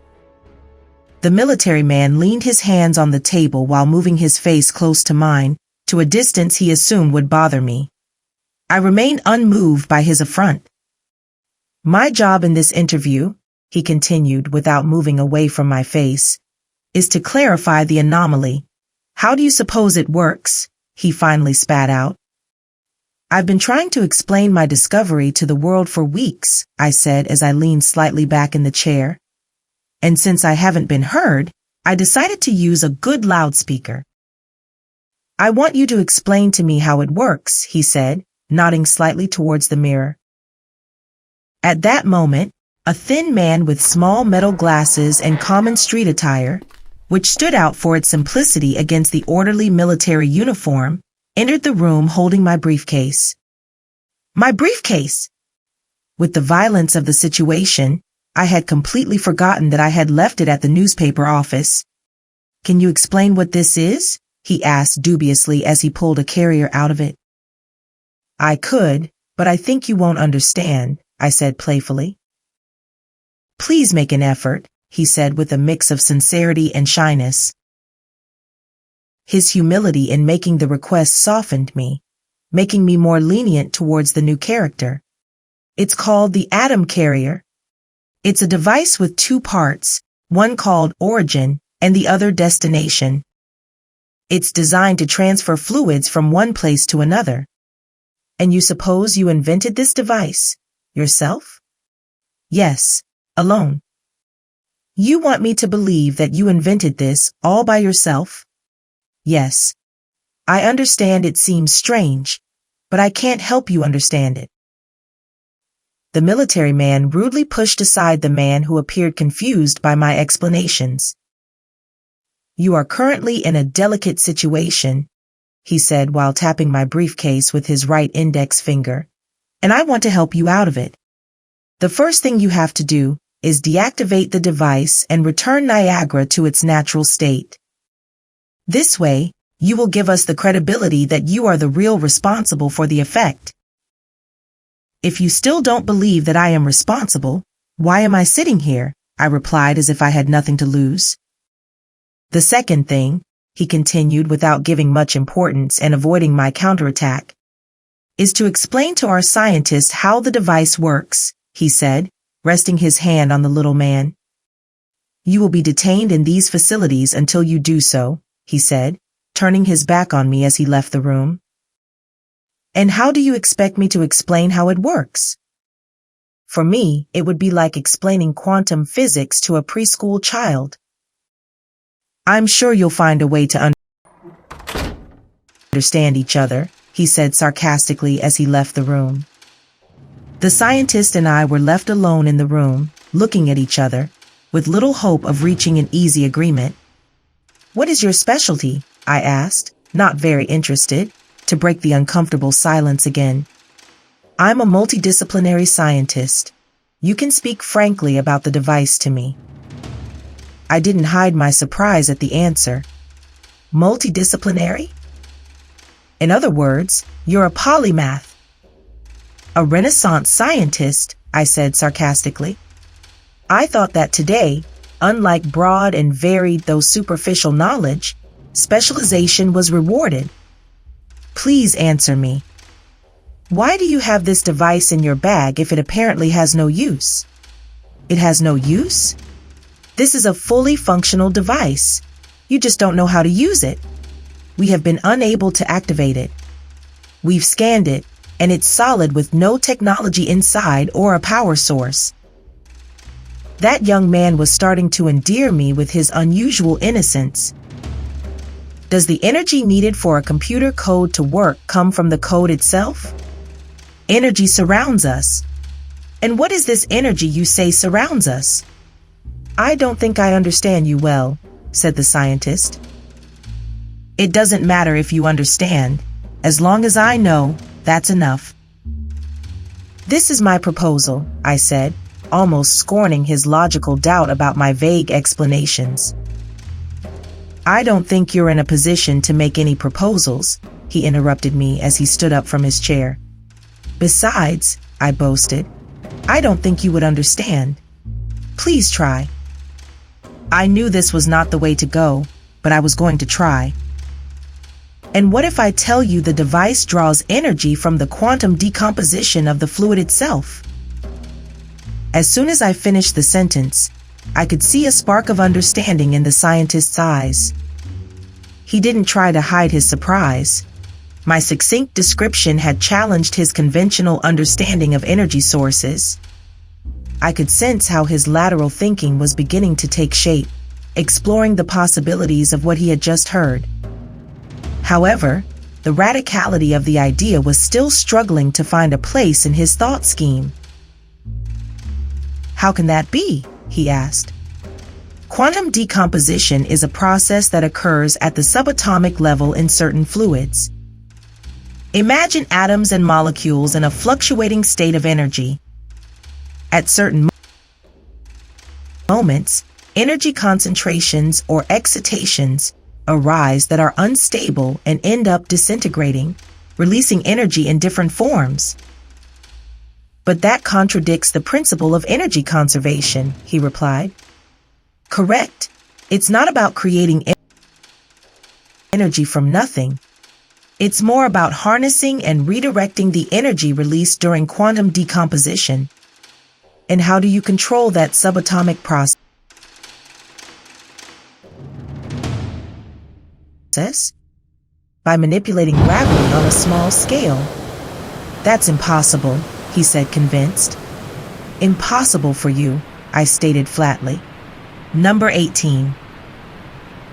The military man leaned his hands on the table while moving his face close to mine, to a distance he assumed would bother me. I remained unmoved by his affront. "My job in this interview," he continued without moving away from my face, "is to clarify the anomaly. How do you suppose it works?" he finally spat out. "I've been trying to explain my discovery to the world for weeks," I said as I leaned slightly back in the chair. "And since I haven't been heard, I decided to use a good loudspeaker." "I want you to explain to me how it works," he said, nodding slightly towards the mirror. At that moment, a thin man with small metal glasses and common street attire, which stood out for its simplicity against the orderly military uniform, entered the room holding my briefcase. My briefcase! With the violence of the situation, I had completely forgotten that I had left it at the newspaper office. Can you explain what this is? He asked dubiously as he pulled a carrier out of it. I could, but I think you won't understand, I said playfully. Please make an effort, he said with a mix of sincerity and shyness. His humility in making the request softened me, making me more lenient towards the new character. It's called the TheAtomCarrier. It's a device with two parts, one called origin and the other destination. It's designed to transfer fluids from one place to another. And you suppose you invented this device yourself? Yes, alone. You want me to believe that you invented this all by yourself? Yes. I understand it seems strange, but I can't help you understand it. The military man rudely pushed aside the man who appeared confused by my explanations. You are currently in a delicate situation, he said while tapping my briefcase with his right index finger, and I want to help you out of it. The first thing you have to do is deactivate the device and return Niagara to its natural state. This way, you will give us the credibility that you are the real responsible for the effect. If you still don't believe that I am responsible, why am I sitting here? I replied as if I had nothing to lose. The second thing, he continued without giving much importance and avoiding my counterattack, is to explain to our scientists how the device works, he said, resting his hand on the little man. You will be detained in these facilities until you do so, he said, turning his back on me as he left the room. And how do you expect me to explain how it works? For me, it would be like explaining quantum physics to a preschool child. I'm sure you'll find a way to understand each other, he said sarcastically as he left the room. The scientist and I were left alone in the room, looking at each other, with little hope of reaching an easy agreement. What is your specialty? I asked, not very interested, to break the uncomfortable silence again. I'm a multidisciplinary scientist. You can speak frankly about the device to me. I didn't hide my surprise at the answer. Multidisciplinary? In other words, you're a polymath. A Renaissance scientist, I said sarcastically. I thought that today, unlike broad and varied though superficial knowledge, specialization was rewarded. Please answer me. Why do you have this device in your bag if it apparently has no use? It has no use? This is a fully functional device. You just don't know how to use it. We have been unable to activate it. We've scanned it, and it's solid with no technology inside or a power source. That young man was starting to endear me with his unusual innocence. Does the energy needed for a computer code to work come from the code itself? Energy surrounds us. And what is this energy you say surrounds us? I don't think I understand you well, said the scientist. It doesn't matter if you understand. As long as I know, that's enough. This is my proposal, I said, almost scorning his logical doubt about my vague explanations. I don't think you're in a position to make any proposals, he interrupted me as he stood up from his chair. Besides, I boasted, I don't think you would understand. Please try. I knew this was not the way to go, but I was going to try. And what if I tell you the device draws energy from the quantum decomposition of the fluid itself? As soon as I finished the sentence, I could see a spark of understanding in the scientist's eyes. He didn't try to hide his surprise. My succinct description had challenged his conventional understanding of energy sources. I could sense how his lateral thinking was beginning to take shape, exploring the possibilities of what he had just heard. However, the radicality of the idea was still struggling to find a place in his thought scheme. How can that be? He asked. Quantum decomposition is a process that occurs at the subatomic level in certain fluids. Imagine atoms and molecules in a fluctuating state of energy. At certain moments, energy concentrations or excitations arise that are unstable and end up disintegrating, releasing energy in different forms. But that contradicts the principle of energy conservation, he replied. Correct. It's not about creating energy from nothing. It's more about harnessing and redirecting the energy released during quantum decomposition. And how do you control that subatomic process? By manipulating gravity on a small scale. That's impossible, he said, convinced. Impossible for you, I stated flatly. Number 18.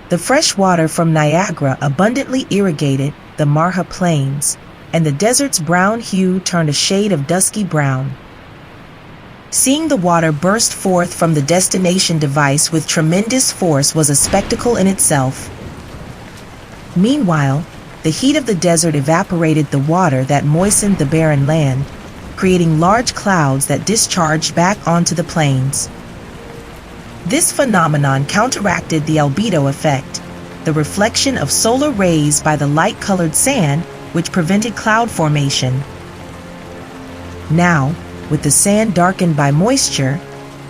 The fresh water from Niagara abundantly irrigated the Marha Plains, and the desert's brown hue turned a shade of dusky brown. Seeing the water burst forth from the destination device with tremendous force was a spectacle in itself. Meanwhile, the heat of the desert evaporated the water that moistened the barren land, creating large clouds that discharged back onto the plains. This phenomenon counteracted the albedo effect, the reflection of solar rays by the light-colored sand, which prevented cloud formation. Now, with the sand darkened by moisture,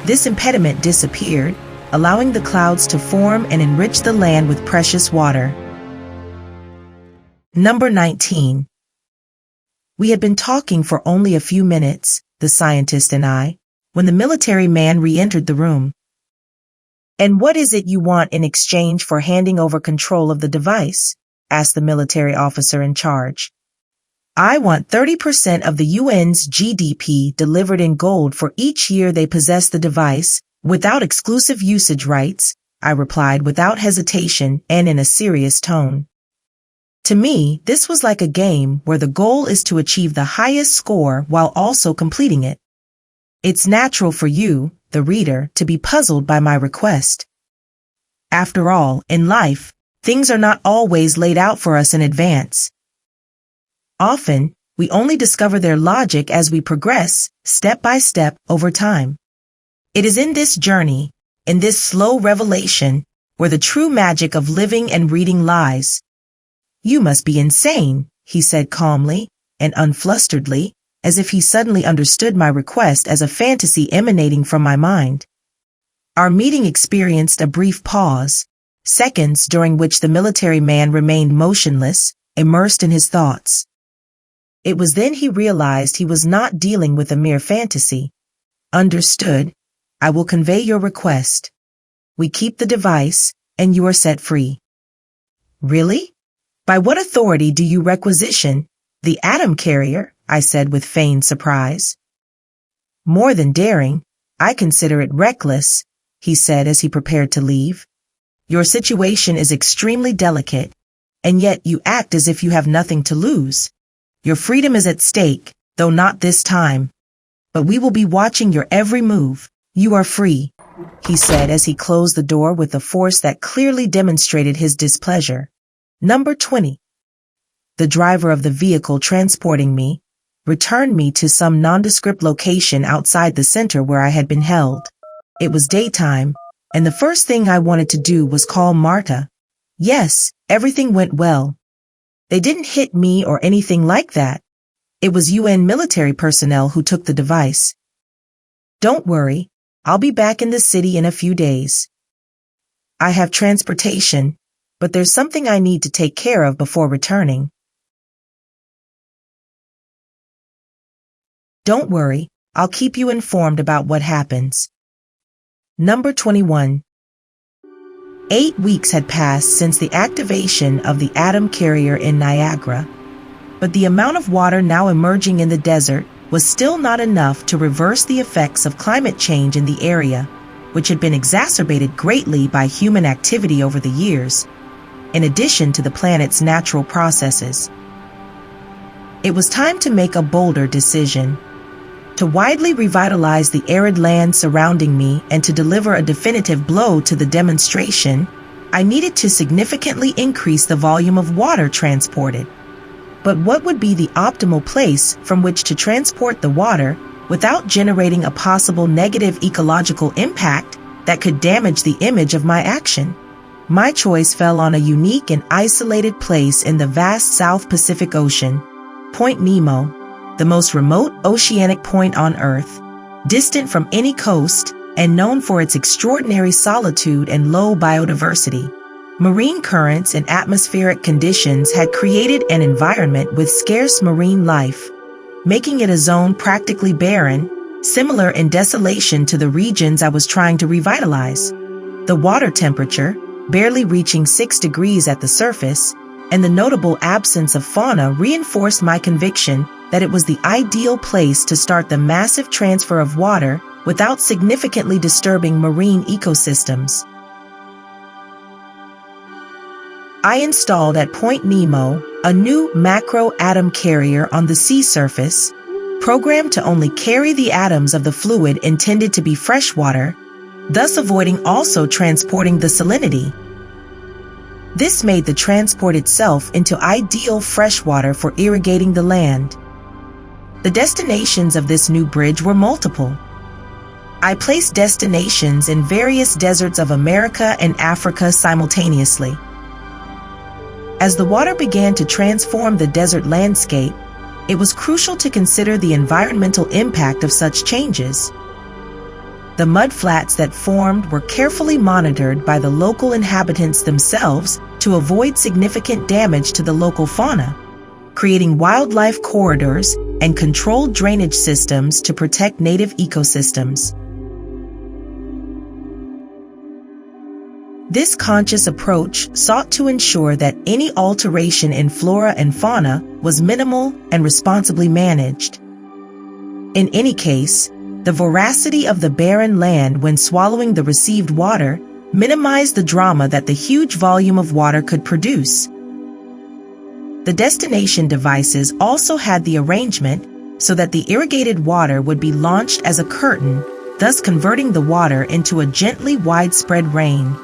this impediment disappeared, allowing the clouds to form and enrich the land with precious water. Number 19. We had been talking for only a few minutes, the scientist and I, when the military man re-entered the room. And what is it you want in exchange for handing over control of the device? Asked the military officer in charge. I want 30% of the UN's GDP delivered in gold for each year they possess the device, without exclusive usage rights, I replied without hesitation and in a serious tone. To me, this was like a game where the goal is to achieve the highest score while also completing it. It's natural for you, the reader, to be puzzled by my request. After all, in life, things are not always laid out for us in advance. Often, we only discover their logic as we progress, step by step, over time. It is in this journey, in this slow revelation, where the true magic of living and reading lies. You must be insane, he said calmly and unflusteredly, as if he suddenly understood my request as a fantasy emanating from my mind. Our meeting experienced a brief pause, seconds during which the military man remained motionless, immersed in his thoughts. It was then he realized he was not dealing with a mere fantasy. Understood. I will convey your request. We keep the device, and you are set free. Really? By what authority do you requisition the TheAtomCarrier? I said with feigned surprise. More than daring, I consider it reckless, he said as he prepared to leave. Your situation is extremely delicate, and yet you act as if you have nothing to lose. Your freedom is at stake, though not this time. But we will be watching your every move. You are free, he said as he closed the door with a force that clearly demonstrated his displeasure. Number 20. The driver of the vehicle transporting me returned me to some nondescript location outside the center where I had been held. It was daytime, and the first thing I wanted to do was call Marta. Yes, everything went well. They didn't hit me or anything like that. It was UN military personnel who took the device. Don't worry, I'll be back in the city in a few days. I have transportation, but there's something I need to take care of before returning. Don't worry, I'll keep you informed about what happens. Number 21. 8 weeks had passed since the activation of the TheAtomCarrier in Niagara, but the amount of water now emerging in the desert was still not enough to reverse the effects of climate change in the area, which had been exacerbated greatly by human activity over the years, in addition to the planet's natural processes. It was time to make a bolder decision. To widely revitalize the arid land surrounding me and to deliver a definitive blow to the demonstration, I needed to significantly increase the volume of water transported. But what would be the optimal place from which to transport the water without generating a possible negative ecological impact that could damage the image of my action. My choice fell on a unique and isolated place in the vast South Pacific Ocean, Point Nemo, the most remote oceanic point on Earth, distant from any coast and known for its extraordinary solitude and low biodiversity. Marine currents and atmospheric conditions had created an environment with scarce marine life, making it a zone practically barren, similar in desolation to the regions I was trying to revitalize. The water temperature, barely reaching 6 degrees at the surface, and the notable absence of fauna reinforced my conviction that it was the ideal place to start the massive transfer of water without significantly disturbing marine ecosystems. I installed at Point Nemo a new macro atom carrier on the sea surface, programmed to only carry the atoms of the fluid intended to be freshwater, thus avoiding also transporting the salinity. This made the transport itself into ideal freshwater for irrigating the land. The destinations of this new bridge were multiple. I placed destinations in various deserts of America and Africa simultaneously. As the water began to transform the desert landscape, it was crucial to consider the environmental impact of such changes. The mudflats that formed were carefully monitored by the local inhabitants themselves to avoid significant damage to the local fauna, creating wildlife corridors and controlled drainage systems to protect native ecosystems. This conscious approach sought to ensure that any alteration in flora and fauna was minimal and responsibly managed. In any case, the voracity of the barren land when swallowing the received water minimized the drama that the huge volume of water could produce. The destination devices also had the arrangement so that the irrigated water would be launched as a curtain, thus converting the water into a gently widespread rain.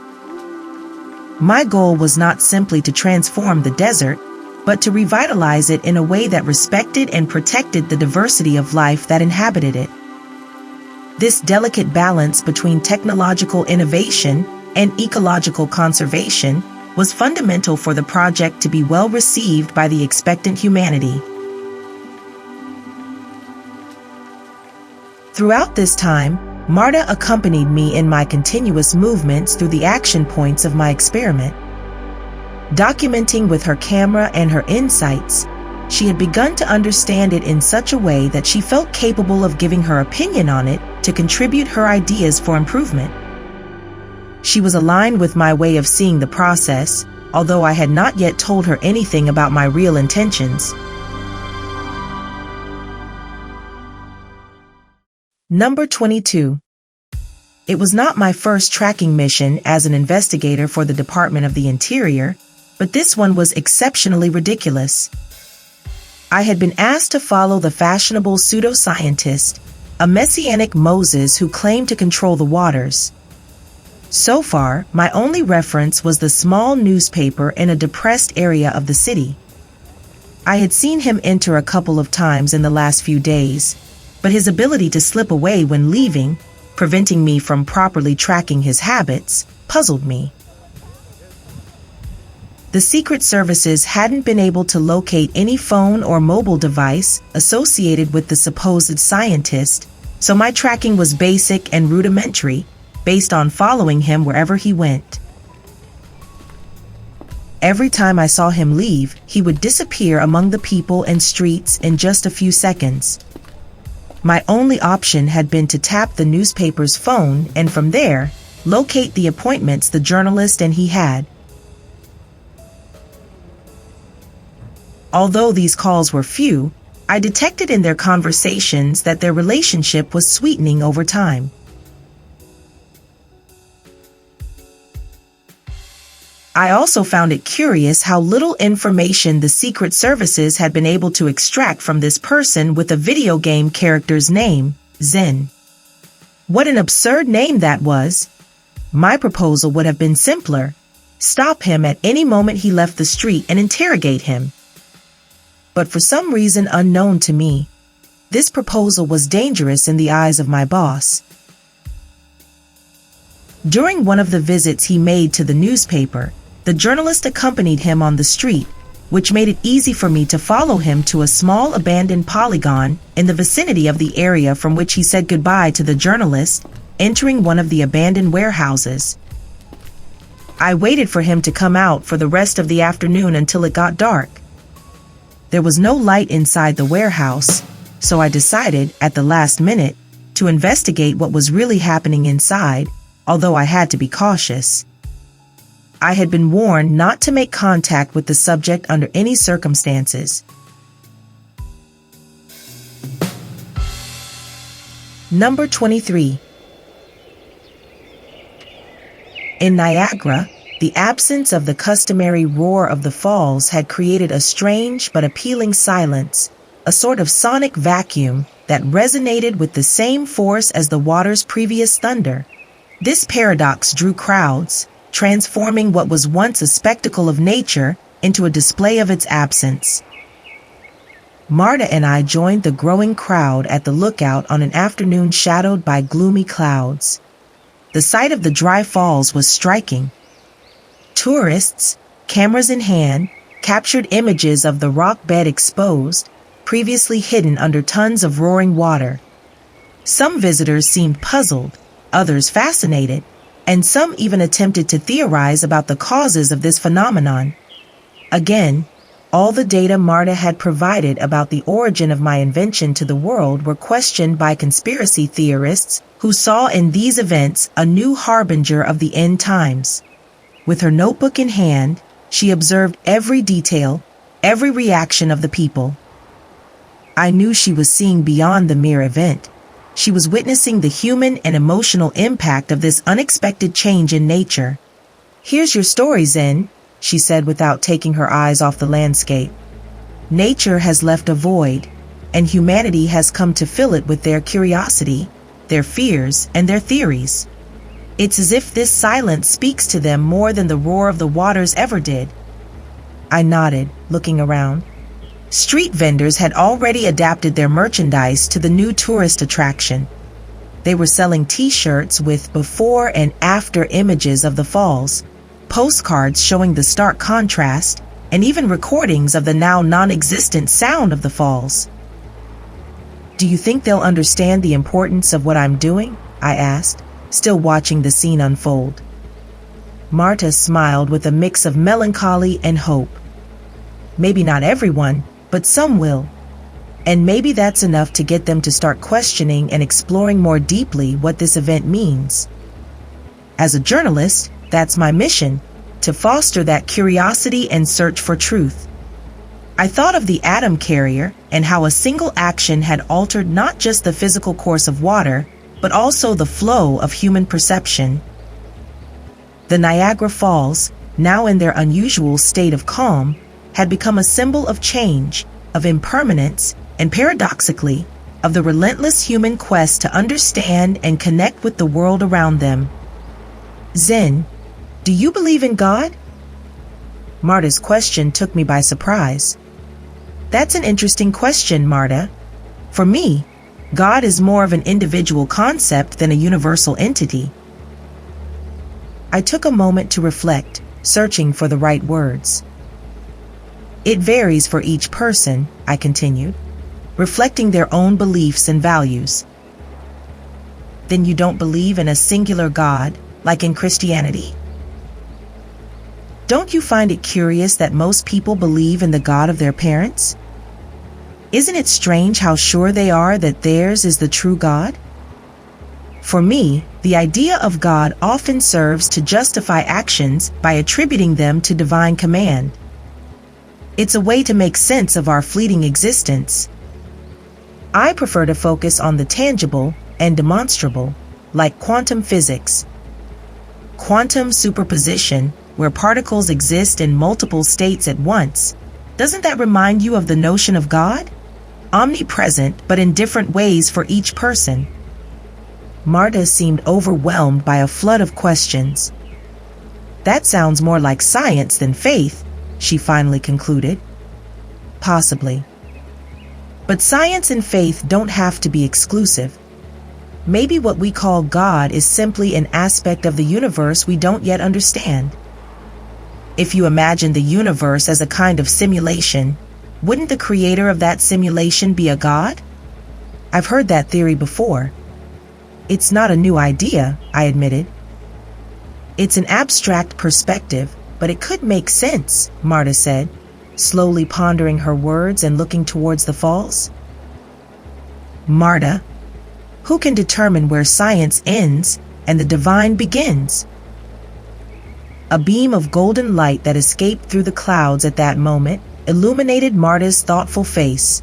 My goal was not simply to transform the desert, but to revitalize it in a way that respected and protected the diversity of life that inhabited it. This delicate balance between technological innovation and ecological conservation was fundamental for the project to be well received by the expectant humanity. Throughout this time, Marta accompanied me in my continuous movements through the action points of my experiment. Documenting with her camera and her insights, she had begun to understand it in such a way that she felt capable of giving her opinion on it to contribute her ideas for improvement. She was aligned with my way of seeing the process, although I had not yet told her anything about my real intentions. Number 22. It was not my first tracking mission as an investigator for the Department of the Interior, but this one was exceptionally ridiculous. I had been asked to follow the fashionable pseudoscientist, a messianic Moses who claimed to control the waters. So far, my only reference was the small newspaper in a depressed area of the city. I had seen him enter a couple of times in the last few days, but his ability to slip away when leaving, preventing me from properly tracking his habits, puzzled me. The Secret Services hadn't been able to locate any phone or mobile device associated with the supposed scientist, so my tracking was basic and rudimentary, based on following him wherever he went. Every time I saw him leave, he would disappear among the people and streets in just a few seconds. My only option had been to tap the newspaper's phone and from there, locate the appointments the journalist and he had. Although these calls were few, I detected in their conversations that their relationship was sweetening over time. I also found it curious how little information the Secret Services had been able to extract from this person with a video game character's name, Zen. What an absurd name that was! My proposal would have been simpler. Stop him at any moment he left the street and interrogate him. But for some reason unknown to me, this proposal was dangerous in the eyes of my boss. During one of the visits he made to the newspaper, the journalist accompanied him on the street, which made it easy for me to follow him to a small abandoned polygon in the vicinity of the area from which he said goodbye to the journalist, entering one of the abandoned warehouses. I waited for him to come out for the rest of the afternoon until it got dark. There was no light inside the warehouse, so I decided, at the last minute, to investigate what was really happening inside, although I had to be cautious. I had been warned not to make contact with the subject under any circumstances. Number 23. In Niagara, the absence of the customary roar of the falls had created a strange but appealing silence, a sort of sonic vacuum that resonated with the same force as the water's previous thunder. This paradox drew crowds, transforming what was once a spectacle of nature into a display of its absence. Marta and I joined the growing crowd at the lookout on an afternoon shadowed by gloomy clouds. The sight of the dry falls was striking. Tourists, cameras in hand, captured images of the rock bed exposed, previously hidden under tons of roaring water. Some visitors seemed puzzled, others fascinated, and some even attempted to theorize about the causes of this phenomenon. Again, all the data Marta had provided about the origin of my invention to the world were questioned by conspiracy theorists who saw in these events a new harbinger of the end times. With her notebook in hand, she observed every detail, every reaction of the people. I knew she was seeing beyond the mere event. She was witnessing the human and emotional impact of this unexpected change in nature. "Here's your story, Zen," she said without taking her eyes off the landscape. "Nature has left a void, and humanity has come to fill it with their curiosity, their fears, and their theories. It's as if this silence speaks to them more than the roar of the waters ever did." I nodded, looking around. Street vendors had already adapted their merchandise to the new tourist attraction. They were selling T-shirts with before and after images of the falls, postcards showing the stark contrast, and even recordings of the now non-existent sound of the falls. "Do you think they'll understand the importance of what I'm doing?" I asked, still watching the scene unfold. Marta smiled with a mix of melancholy and hope. "Maybe not everyone, but some will. And maybe that's enough to get them to start questioning and exploring more deeply what this event means. As a journalist, that's my mission, to foster that curiosity and search for truth." I thought of the TheAtomCarrier and how a single action had altered not just the physical course of water, but also the flow of human perception. The Niagara Falls, now in their unusual state of calm, had become a symbol of change, of impermanence, and paradoxically, of the relentless human quest to understand and connect with the world around them. "Zen, do you believe in God?" Marta's question took me by surprise. "That's an interesting question, Marta. For me, God is more of an individual concept than a universal entity." I took a moment to reflect, searching for the right words. "It varies for each person," I continued, "reflecting their own beliefs and values." "Then you don't believe in a singular God, like in Christianity?" "Don't you find it curious that most people believe in the God of their parents? Isn't it strange how sure they are that theirs is the true God? For me, the idea of God often serves to justify actions by attributing them to divine command. It's a way to make sense of our fleeting existence. I prefer to focus on the tangible and demonstrable, like quantum physics. Quantum superposition, where particles exist in multiple states at once. Doesn't that remind you of the notion of God? Omnipresent, but in different ways for each person." Marta seemed overwhelmed by a flood of questions. "That sounds more like science than faith," she finally concluded. "Possibly. But science and faith don't have to be exclusive. Maybe what we call God is simply an aspect of the universe we don't yet understand. If you imagine the universe as a kind of simulation, wouldn't the creator of that simulation be a god? I've heard that theory before. It's not a new idea, I admitted. It's an abstract perspective, but it could make sense, Marta said, slowly pondering her words and looking towards the falls. Marta, who can determine where science ends and the divine begins? A beam of golden light that escaped through the clouds at that moment illuminated Marta's thoughtful face.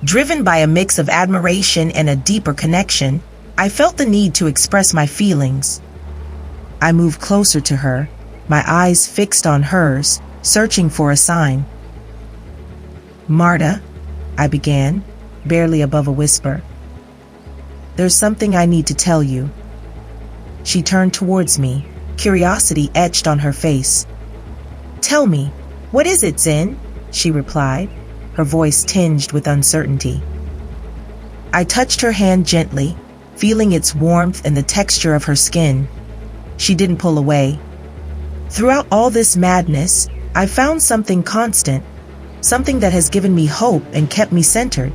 Driven by a mix of admiration and a deeper connection, I felt the need to express my feelings. I moved closer to her, my eyes fixed on hers, searching for a sign. Marta, I began, barely above a whisper. There's something I need to tell you. She turned towards me, curiosity etched on her face. Tell me, what is it, Zen? She replied, her voice tinged with uncertainty. I touched her hand gently, feeling its warmth and the texture of her skin. She didn't pull away. Throughout all this madness, I found something constant, something that has given me hope and kept me centered.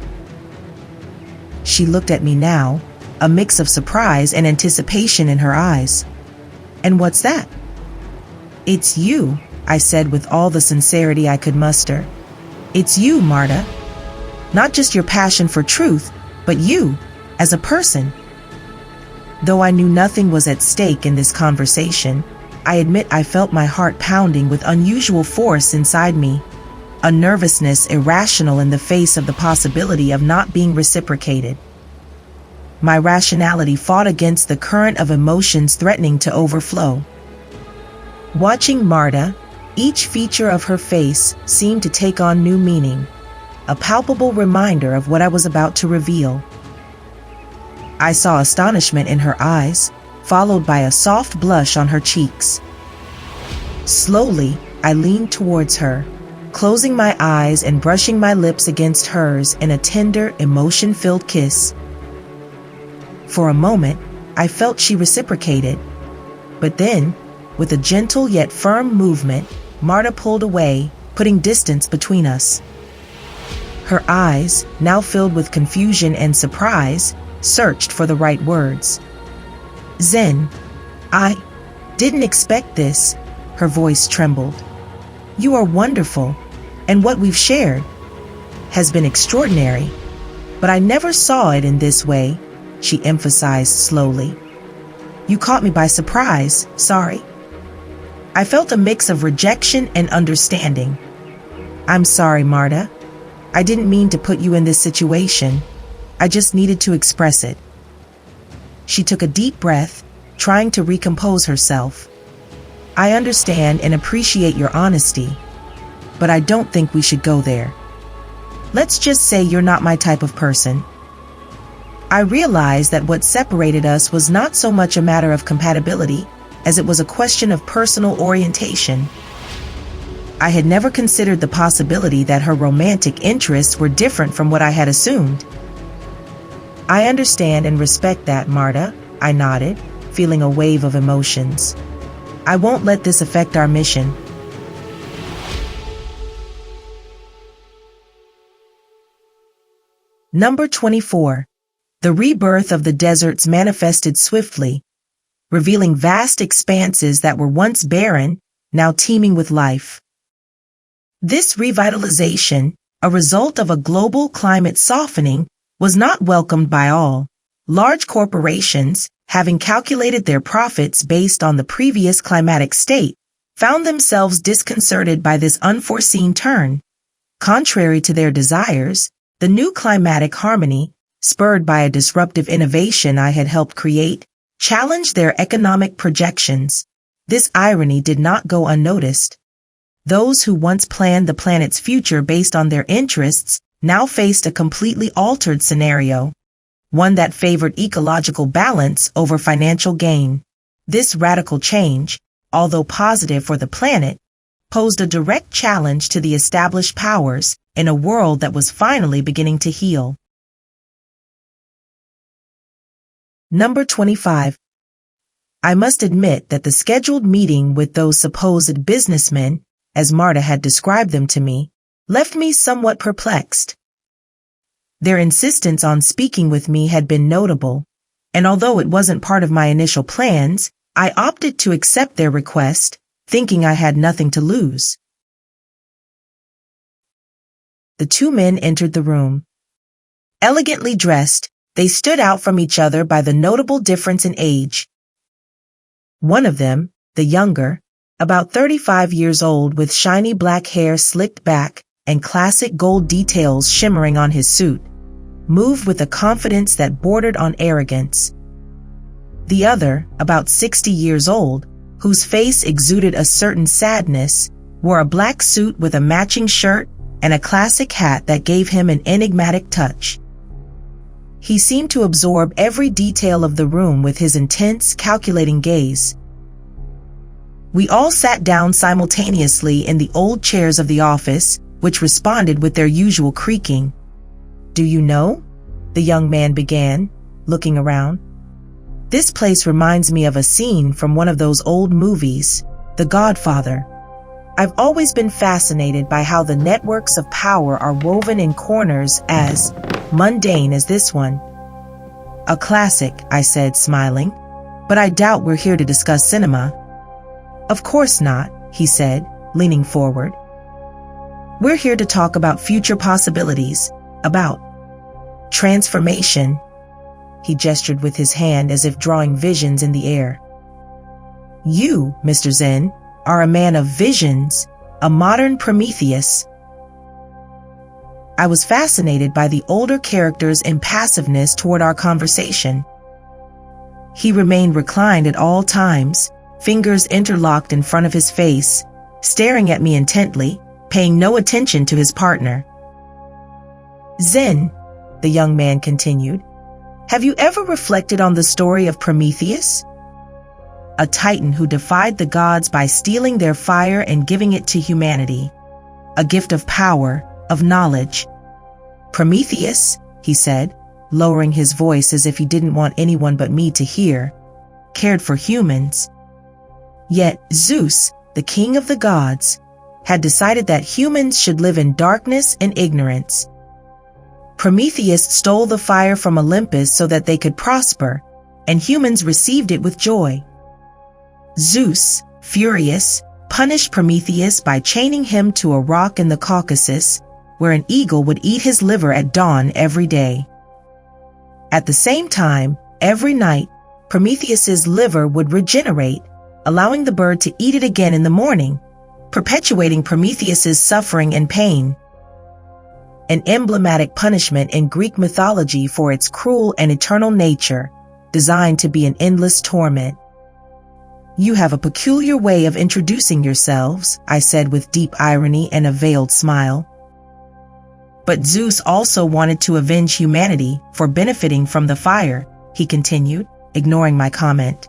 She looked at me now, a mix of surprise and anticipation in her eyes. And what's that? It's you, I said with all the sincerity I could muster. It's you, Marta. Not just your passion for truth, but you, as a person. Though I knew nothing was at stake in this conversation, I admit I felt my heart pounding with unusual force inside me, a nervousness irrational in the face of the possibility of not being reciprocated. My rationality fought against the current of emotions threatening to overflow. Watching Marta, each feature of her face seemed to take on new meaning, a palpable reminder of what I was about to reveal. I saw astonishment in her eyes, followed by a soft blush on her cheeks. Slowly, I leaned towards her, closing my eyes and brushing my lips against hers in a tender, emotion-filled kiss. For a moment, I felt she reciprocated, but then, with a gentle yet firm movement, Marta pulled away, putting distance between us. Her eyes, now filled with confusion and surprise, searched for the right words. Zen, I didn't expect this, her voice trembled. You are wonderful, and what we've shared has been extraordinary, but I never saw it in this way, she emphasized slowly. You caught me by surprise, sorry. I felt a mix of rejection and understanding. I'm sorry, Marta. I didn't mean to put you in this situation. I just needed to express it. She took a deep breath, trying to recompose herself. I understand and appreciate your honesty, but I don't think we should go there. Let's just say you're not my type of person. I realized that what separated us was not so much a matter of compatibility as it was a question of personal orientation. I had never considered the possibility that her romantic interests were different from what I had assumed. I understand and respect that, Marta, I nodded, feeling a wave of emotions. I won't let this affect our mission. Number 24. The rebirth of the deserts manifested swiftly, revealing vast expanses that were once barren, now teeming with life. This revitalization, a result of a global climate softening, was not welcomed by all. Large corporations, having calculated their profits based on the previous climatic state, found themselves disconcerted by this unforeseen turn. Contrary to their desires, the new climatic harmony, spurred by a disruptive innovation I had helped create, challenged their economic projections. This irony did not go unnoticed. Those who once planned the planet's future based on their interests now faced a completely altered scenario, one that favored ecological balance over financial gain. This radical change, although positive for the planet, posed a direct challenge to the established powers in a world that was finally beginning to heal. Number 25. I must admit that the scheduled meeting with those supposed businessmen, as Marta had described them to me, left me somewhat perplexed. Their insistence on speaking with me had been notable, and although it wasn't part of my initial plans, I opted to accept their request, thinking I had nothing to lose. The two men entered the room. Elegantly dressed, they stood out from each other by the notable difference in age. One of them, the younger, about 35 years old with shiny black hair slicked back and classic gold details shimmering on his suit, moved with a confidence that bordered on arrogance. The other, about 60 years old, whose face exuded a certain sadness, wore a black suit with a matching shirt and a classic hat that gave him an enigmatic touch. He seemed to absorb every detail of the room with his intense, calculating gaze. We all sat down simultaneously in the old chairs of the office, which responded with their usual creaking. "Do you know?" the young man began, looking around. "This place reminds me of a scene from one of those old movies, The Godfather. I've always been fascinated by how the networks of power are woven in corners as mundane as this one." "A classic," I said, smiling, "but I doubt we're here to discuss cinema." "Of course not," he said, leaning forward. "We're here to talk about future possibilities, about transformation." He gestured with his hand as if drawing visions in the air. "You, Mr. Zen, are a man of visions, a modern Prometheus." I was fascinated by the older character's impassiveness toward our conversation. He remained reclined at all times, fingers interlocked in front of his face, staring at me intently, paying no attention to his partner. "Zen," the young man continued, "have you ever reflected on the story of Prometheus? A titan who defied the gods by stealing their fire and giving it to humanity. A gift of power, of knowledge. Prometheus," he said, lowering his voice as if he didn't want anyone but me to hear, "cared for humans. Yet Zeus, the king of the gods, had decided that humans should live in darkness and ignorance. Prometheus stole the fire from Olympus so that they could prosper, and humans received it with joy. Zeus, furious, punished Prometheus by chaining him to a rock in the Caucasus, where an eagle would eat his liver at dawn every day. At the same time, every night, Prometheus's liver would regenerate, allowing the bird to eat it again in the morning, perpetuating Prometheus's suffering and pain. An emblematic punishment in Greek mythology for its cruel and eternal nature, designed to be an endless torment. You have a peculiar way of introducing yourselves, I said with deep irony and a veiled smile. But Zeus also wanted to avenge humanity for benefiting from the fire, he continued, ignoring my comment.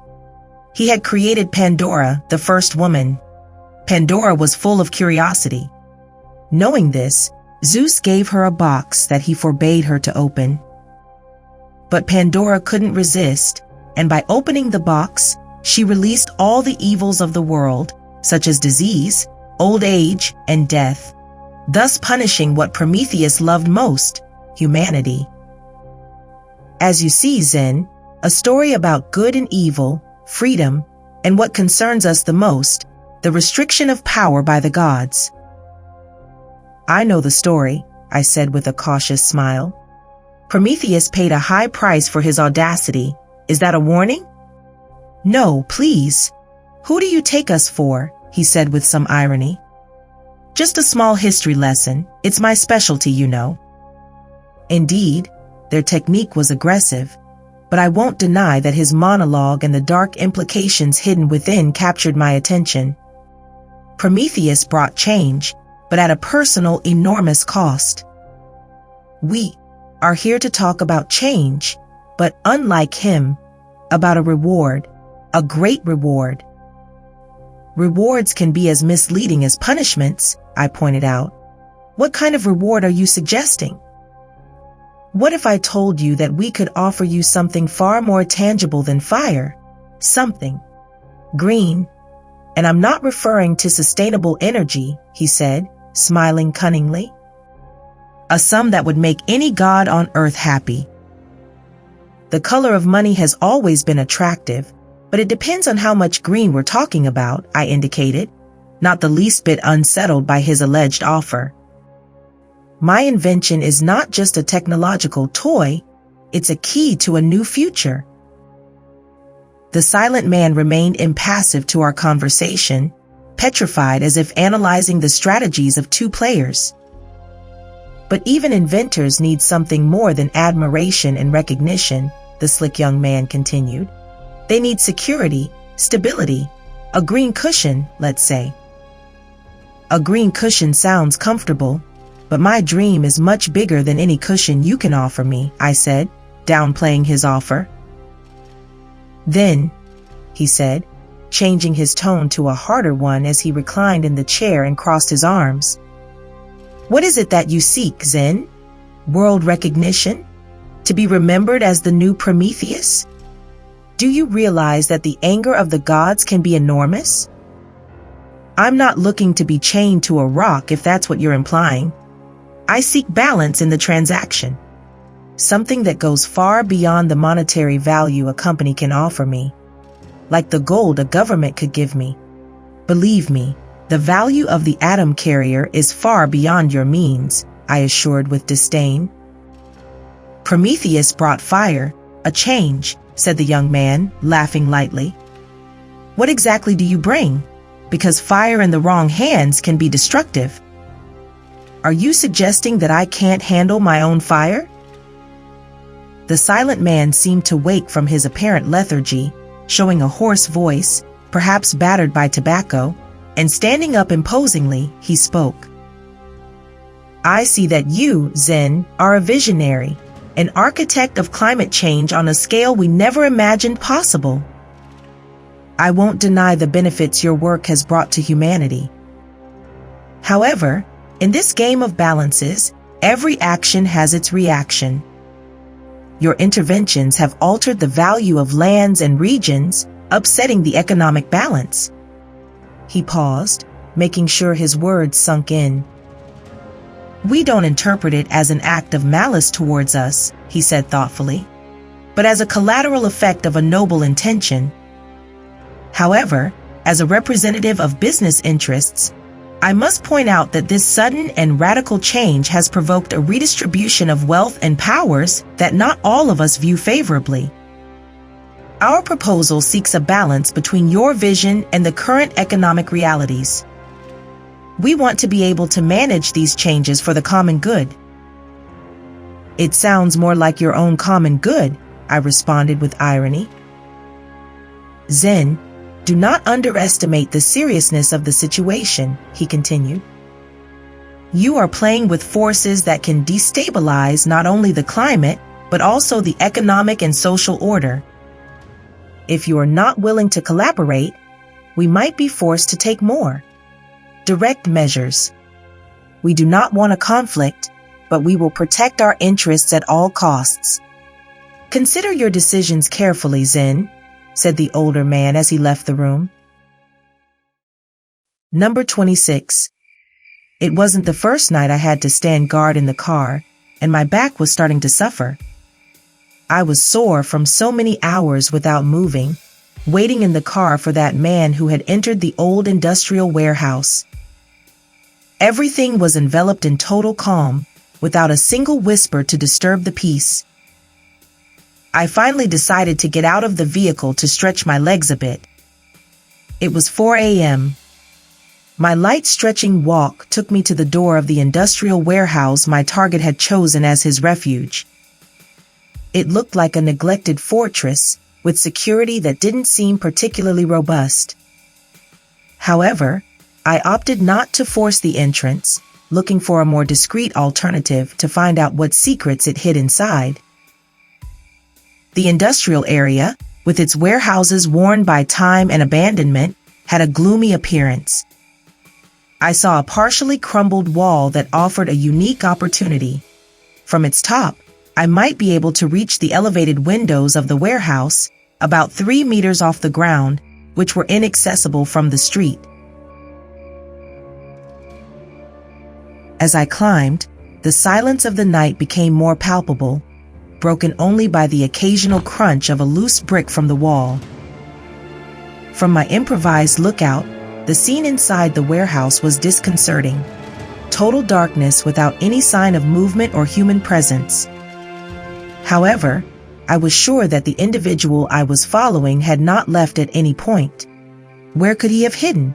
He had created Pandora, the first woman. Pandora was full of curiosity. Knowing this, Zeus gave her a box that he forbade her to open. But Pandora couldn't resist, and by opening the box, she released all the evils of the world, such as disease, old age, and death, thus punishing what Prometheus loved most, humanity. As you see, Zen, a story about good and evil, freedom, and what concerns us the most, the restriction of power by the gods. I know the story, I said with a cautious smile. Prometheus paid a high price for his audacity. Is that a warning? No, please. Who do you take us for? He said with some irony. Just a small history lesson. It's my specialty, you know. Indeed, their technique was aggressive, but I won't deny that his monologue and the dark implications hidden within captured my attention. Prometheus brought change, but at a personal, enormous cost. We are here to talk about change, but unlike him, about a reward, a great reward. Rewards can be as misleading as punishments, I pointed out. What kind of reward are you suggesting? What if I told you that we could offer you something far more tangible than fire? Something green. And I'm not referring to sustainable energy, he said, smiling cunningly. A sum that would make any god on earth happy. The color of money has always been attractive, but it depends on how much green we're talking about, I indicated, not the least bit unsettled by his alleged offer. My invention is not just a technological toy, it's a key to a new future. The silent man remained impassive to our conversation, petrified as if analyzing the strategies of two players. But even inventors need something more than admiration and recognition, the slick young man continued. They need security, stability, a green cushion, let's say. A green cushion sounds comfortable, but my dream is much bigger than any cushion you can offer me, I said, downplaying his offer. Then, he said, changing his tone to a harder one as he reclined in the chair and crossed his arms. What is it that you seek, Zen? World recognition? To be remembered as the new Prometheus? Do you realize that the anger of the gods can be enormous? I'm not looking to be chained to a rock if that's what you're implying. I seek balance in the transaction. Something that goes far beyond the monetary value a company can offer me, like the gold a government could give me. Believe me, the value of the TheAtomCarrier is far beyond your means, I assured with disdain. Prometheus brought fire, a change, said the young man, laughing lightly. What exactly do you bring? Because fire in the wrong hands can be destructive. Are you suggesting that I can't handle my own fire? The silent man seemed to wake from his apparent lethargy, showing a hoarse voice, perhaps battered by tobacco, and standing up imposingly, he spoke. I see that you, Zen, are a visionary, an architect of climate change on a scale we never imagined possible. I won't deny the benefits your work has brought to humanity. However, in this game of balances, every action has its reaction. Your interventions have altered the value of lands and regions, upsetting the economic balance. He paused, making sure his words sunk in. We don't interpret it as an act of malice towards us, he said thoughtfully, but as a collateral effect of a noble intention. However, as a representative of business interests, I must point out that this sudden and radical change has provoked a redistribution of wealth and powers that not all of us view favorably. Our proposal seeks a balance between your vision and the current economic realities. We want to be able to manage these changes for the common good. It sounds more like your own common good, I responded with irony. Zen, do not underestimate the seriousness of the situation, he continued. You are playing with forces that can destabilize not only the climate, but also the economic and social order. If you are not willing to collaborate, we might be forced to take more direct measures. We do not want a conflict, but we will protect our interests at all costs. Consider your decisions carefully, Zen, said the older man as he left the room. Number 26. It wasn't the first night I had to stand guard in the car, and my back was starting to suffer. I was sore from so many hours without moving, waiting in the car for that man who had entered the old industrial warehouse. Everything was enveloped in total calm, without a single whisper to disturb the peace. I finally decided to get out of the vehicle to stretch my legs a bit. It was 4 a.m. My light stretching walk took me to the door of the industrial warehouse my target had chosen as his refuge. It looked like a neglected fortress with security that didn't seem particularly robust. However, I opted not to force the entrance, looking for a more discreet alternative to find out what secrets it hid inside. The industrial area, with its warehouses worn by time and abandonment, had a gloomy appearance. I saw a partially crumbled wall that offered a unique opportunity. From its top, I might be able to reach the elevated windows of the warehouse, about 3 meters off the ground, which were inaccessible from the street. As I climbed, the silence of the night became more palpable, broken only by the occasional crunch of a loose brick from the wall. From my improvised lookout, the scene inside the warehouse was disconcerting. Total darkness without any sign of movement or human presence. However, I was sure that the individual I was following had not left at any point. Where could he have hidden?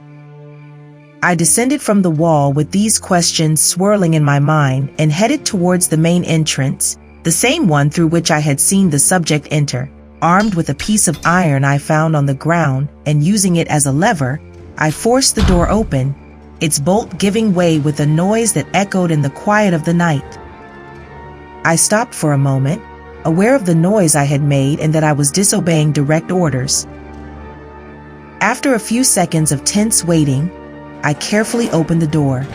I descended from the wall with these questions swirling in my mind and headed towards the main entrance, the same one through which I had seen the subject enter. Armed with a piece of iron I found on the ground and using it as a lever, I forced the door open, its bolt giving way with a noise that echoed in the quiet of the night. I stopped for a moment, aware of the noise I had made and that I was disobeying direct orders. After a few seconds of tense waiting, I carefully opened the door.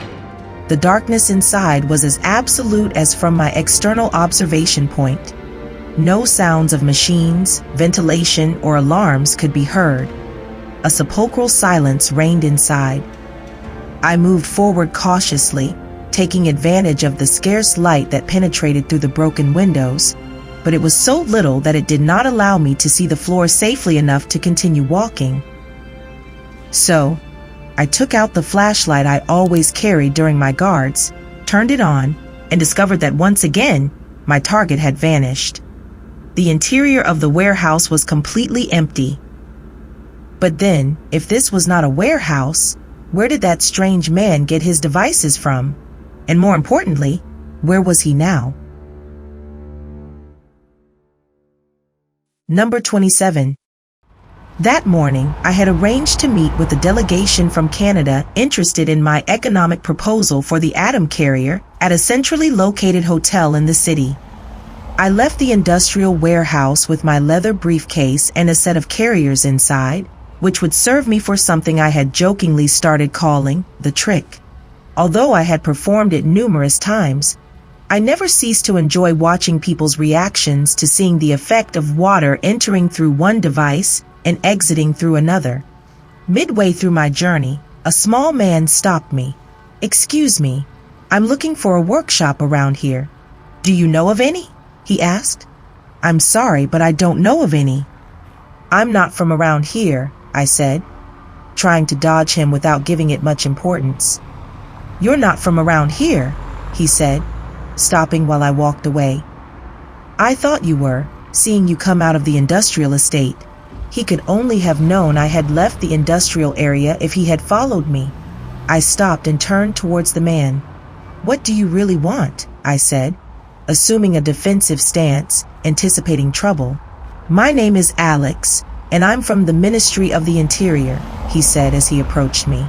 The darkness inside was as absolute as from my external observation point. No sounds of machines, ventilation, or alarms could be heard. A sepulchral silence reigned inside. I moved forward cautiously, taking advantage of the scarce light that penetrated through the broken windows, but it was so little that it did not allow me to see the floor safely enough to continue walking. So, I took out the flashlight I always carried during my guards, turned it on, and discovered that once again, my target had vanished. The interior of the warehouse was completely empty. But then, if this was not a warehouse, where did that strange man get his devices from? And more importantly, where was he now? Number 27. That morning, I had arranged to meet with a delegation from Canada interested in my economic proposal for the TheAtomCarrier at a centrally located hotel in the city. I left the industrial warehouse with my leather briefcase and a set of carriers inside, which would serve me for something I had jokingly started calling the trick. Although I had performed it numerous times, I never ceased to enjoy watching people's reactions to seeing the effect of water entering through one device and exiting through another. Midway through my journey, a small man stopped me. "Excuse me, I'm looking for a workshop around here. Do you know of any?" he asked. "I'm sorry, but I don't know of any." "I'm not from around here," I said, trying to dodge him without giving it much importance. "You're not from around here," he said, stopping while I walked away. "I thought you were, seeing you come out of the industrial estate." He could only have known I had left the industrial area if he had followed me. I stopped and turned towards the man. "What do you really want?" I said, assuming a defensive stance, anticipating trouble. "My name is Alex, and I'm from the Ministry of the Interior," he said as he approached me.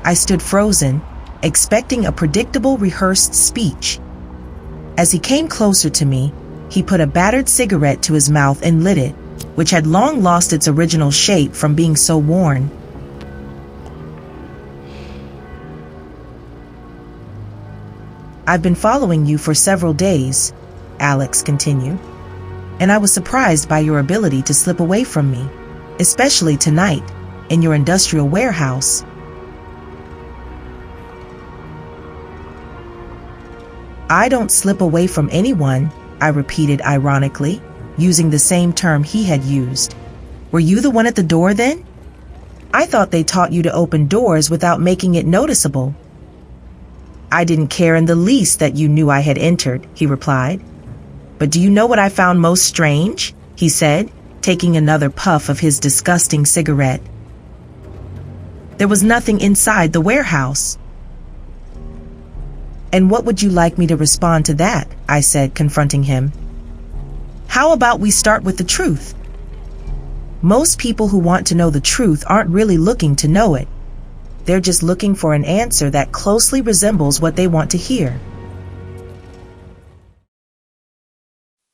I stood frozen, expecting a predictable rehearsed speech. As he came closer to me, he put a battered cigarette to his mouth and lit it, which had long lost its original shape from being so worn. "I've been following you for several days," Alex continued, "and I was surprised by your ability to slip away from me, especially tonight, in your industrial warehouse." "I don't slip away from anyone," I repeated ironically, using the same term he had used. "Were you the one at the door then? I thought they taught you to open doors without making it noticeable." "I didn't care in the least that you knew I had entered," he replied. "But do you know what I found most strange?" he said, taking another puff of his disgusting cigarette. "There was nothing inside the warehouse." "And what would you like me to respond to that?" I said, confronting him. "How about we start with the truth? Most people who want to know the truth aren't really looking to know it. They're just looking for an answer that closely resembles what they want to hear."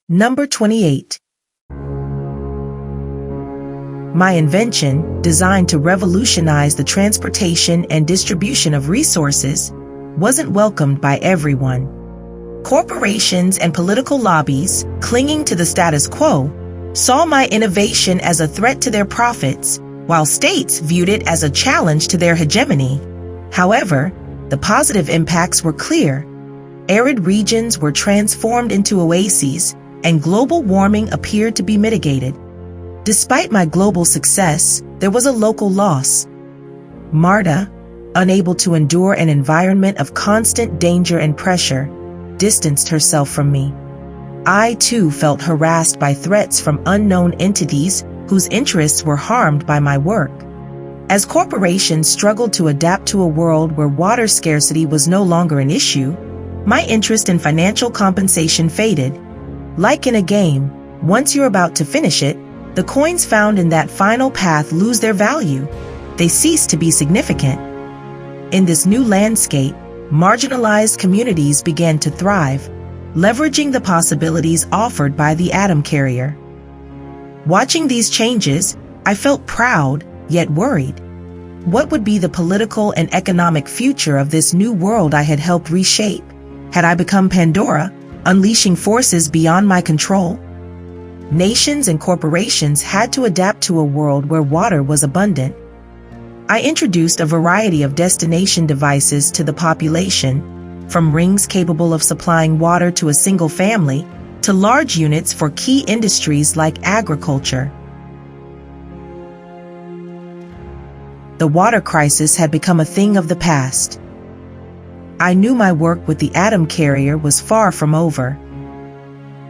Number 28. My invention, designed to revolutionize the transportation and distribution of resources, wasn't welcomed by everyone. Corporations and political lobbies, clinging to the status quo, saw my innovation as a threat to their profits, while states viewed it as a challenge to their hegemony. However, the positive impacts were clear. Arid regions were transformed into oases, and global warming appeared to be mitigated. Despite my global success, there was a local loss. Marta, unable to endure an environment of constant danger and pressure, distanced herself from me. I, too, felt harassed by threats from unknown entities whose interests were harmed by my work. As corporations struggled to adapt to a world where water scarcity was no longer an issue, my interest in financial compensation faded. Like in a game, once you're about to finish it, the coins found in that final path lose their value. They cease to be significant. In this new landscape, marginalized communities began to thrive, leveraging the possibilities offered by the TheAtomCarrier. Watching these changes, I felt proud, yet worried. What would be the political and economic future of this new world I had helped reshape? Had I become Pandora, unleashing forces beyond my control? Nations and corporations had to adapt to a world where water was abundant. I introduced a variety of destination devices to the population, from rings capable of supplying water to a single family, to large units for key industries like agriculture. The water crisis had become a thing of the past. I knew my work with the TheAtomCarrier was far from over.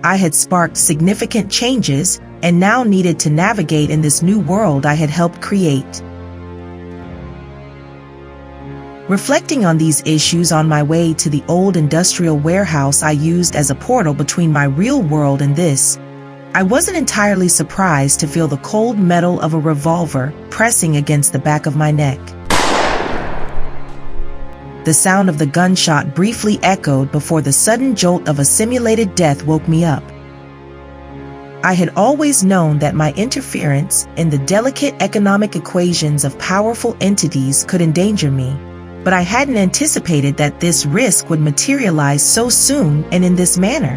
I had sparked significant changes and now needed to navigate in this new world I had helped create. Reflecting on these issues on my way to the old industrial warehouse I used as a portal between my real world and this, I wasn't entirely surprised to feel the cold metal of a revolver pressing against the back of my neck. The sound of the gunshot briefly echoed before the sudden jolt of a simulated death woke me up. I had always known that my interference in the delicate economic equations of powerful entities could endanger me, but I hadn't anticipated that this risk would materialize so soon and in this manner.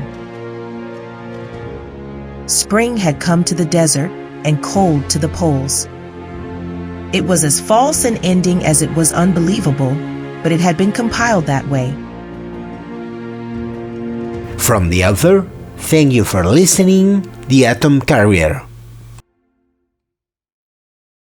Spring had come to the desert and cold to the poles. It was as false an ending as it was unbelievable, but it had been compiled that way. From the author, thank you for listening, The Atom Carrier.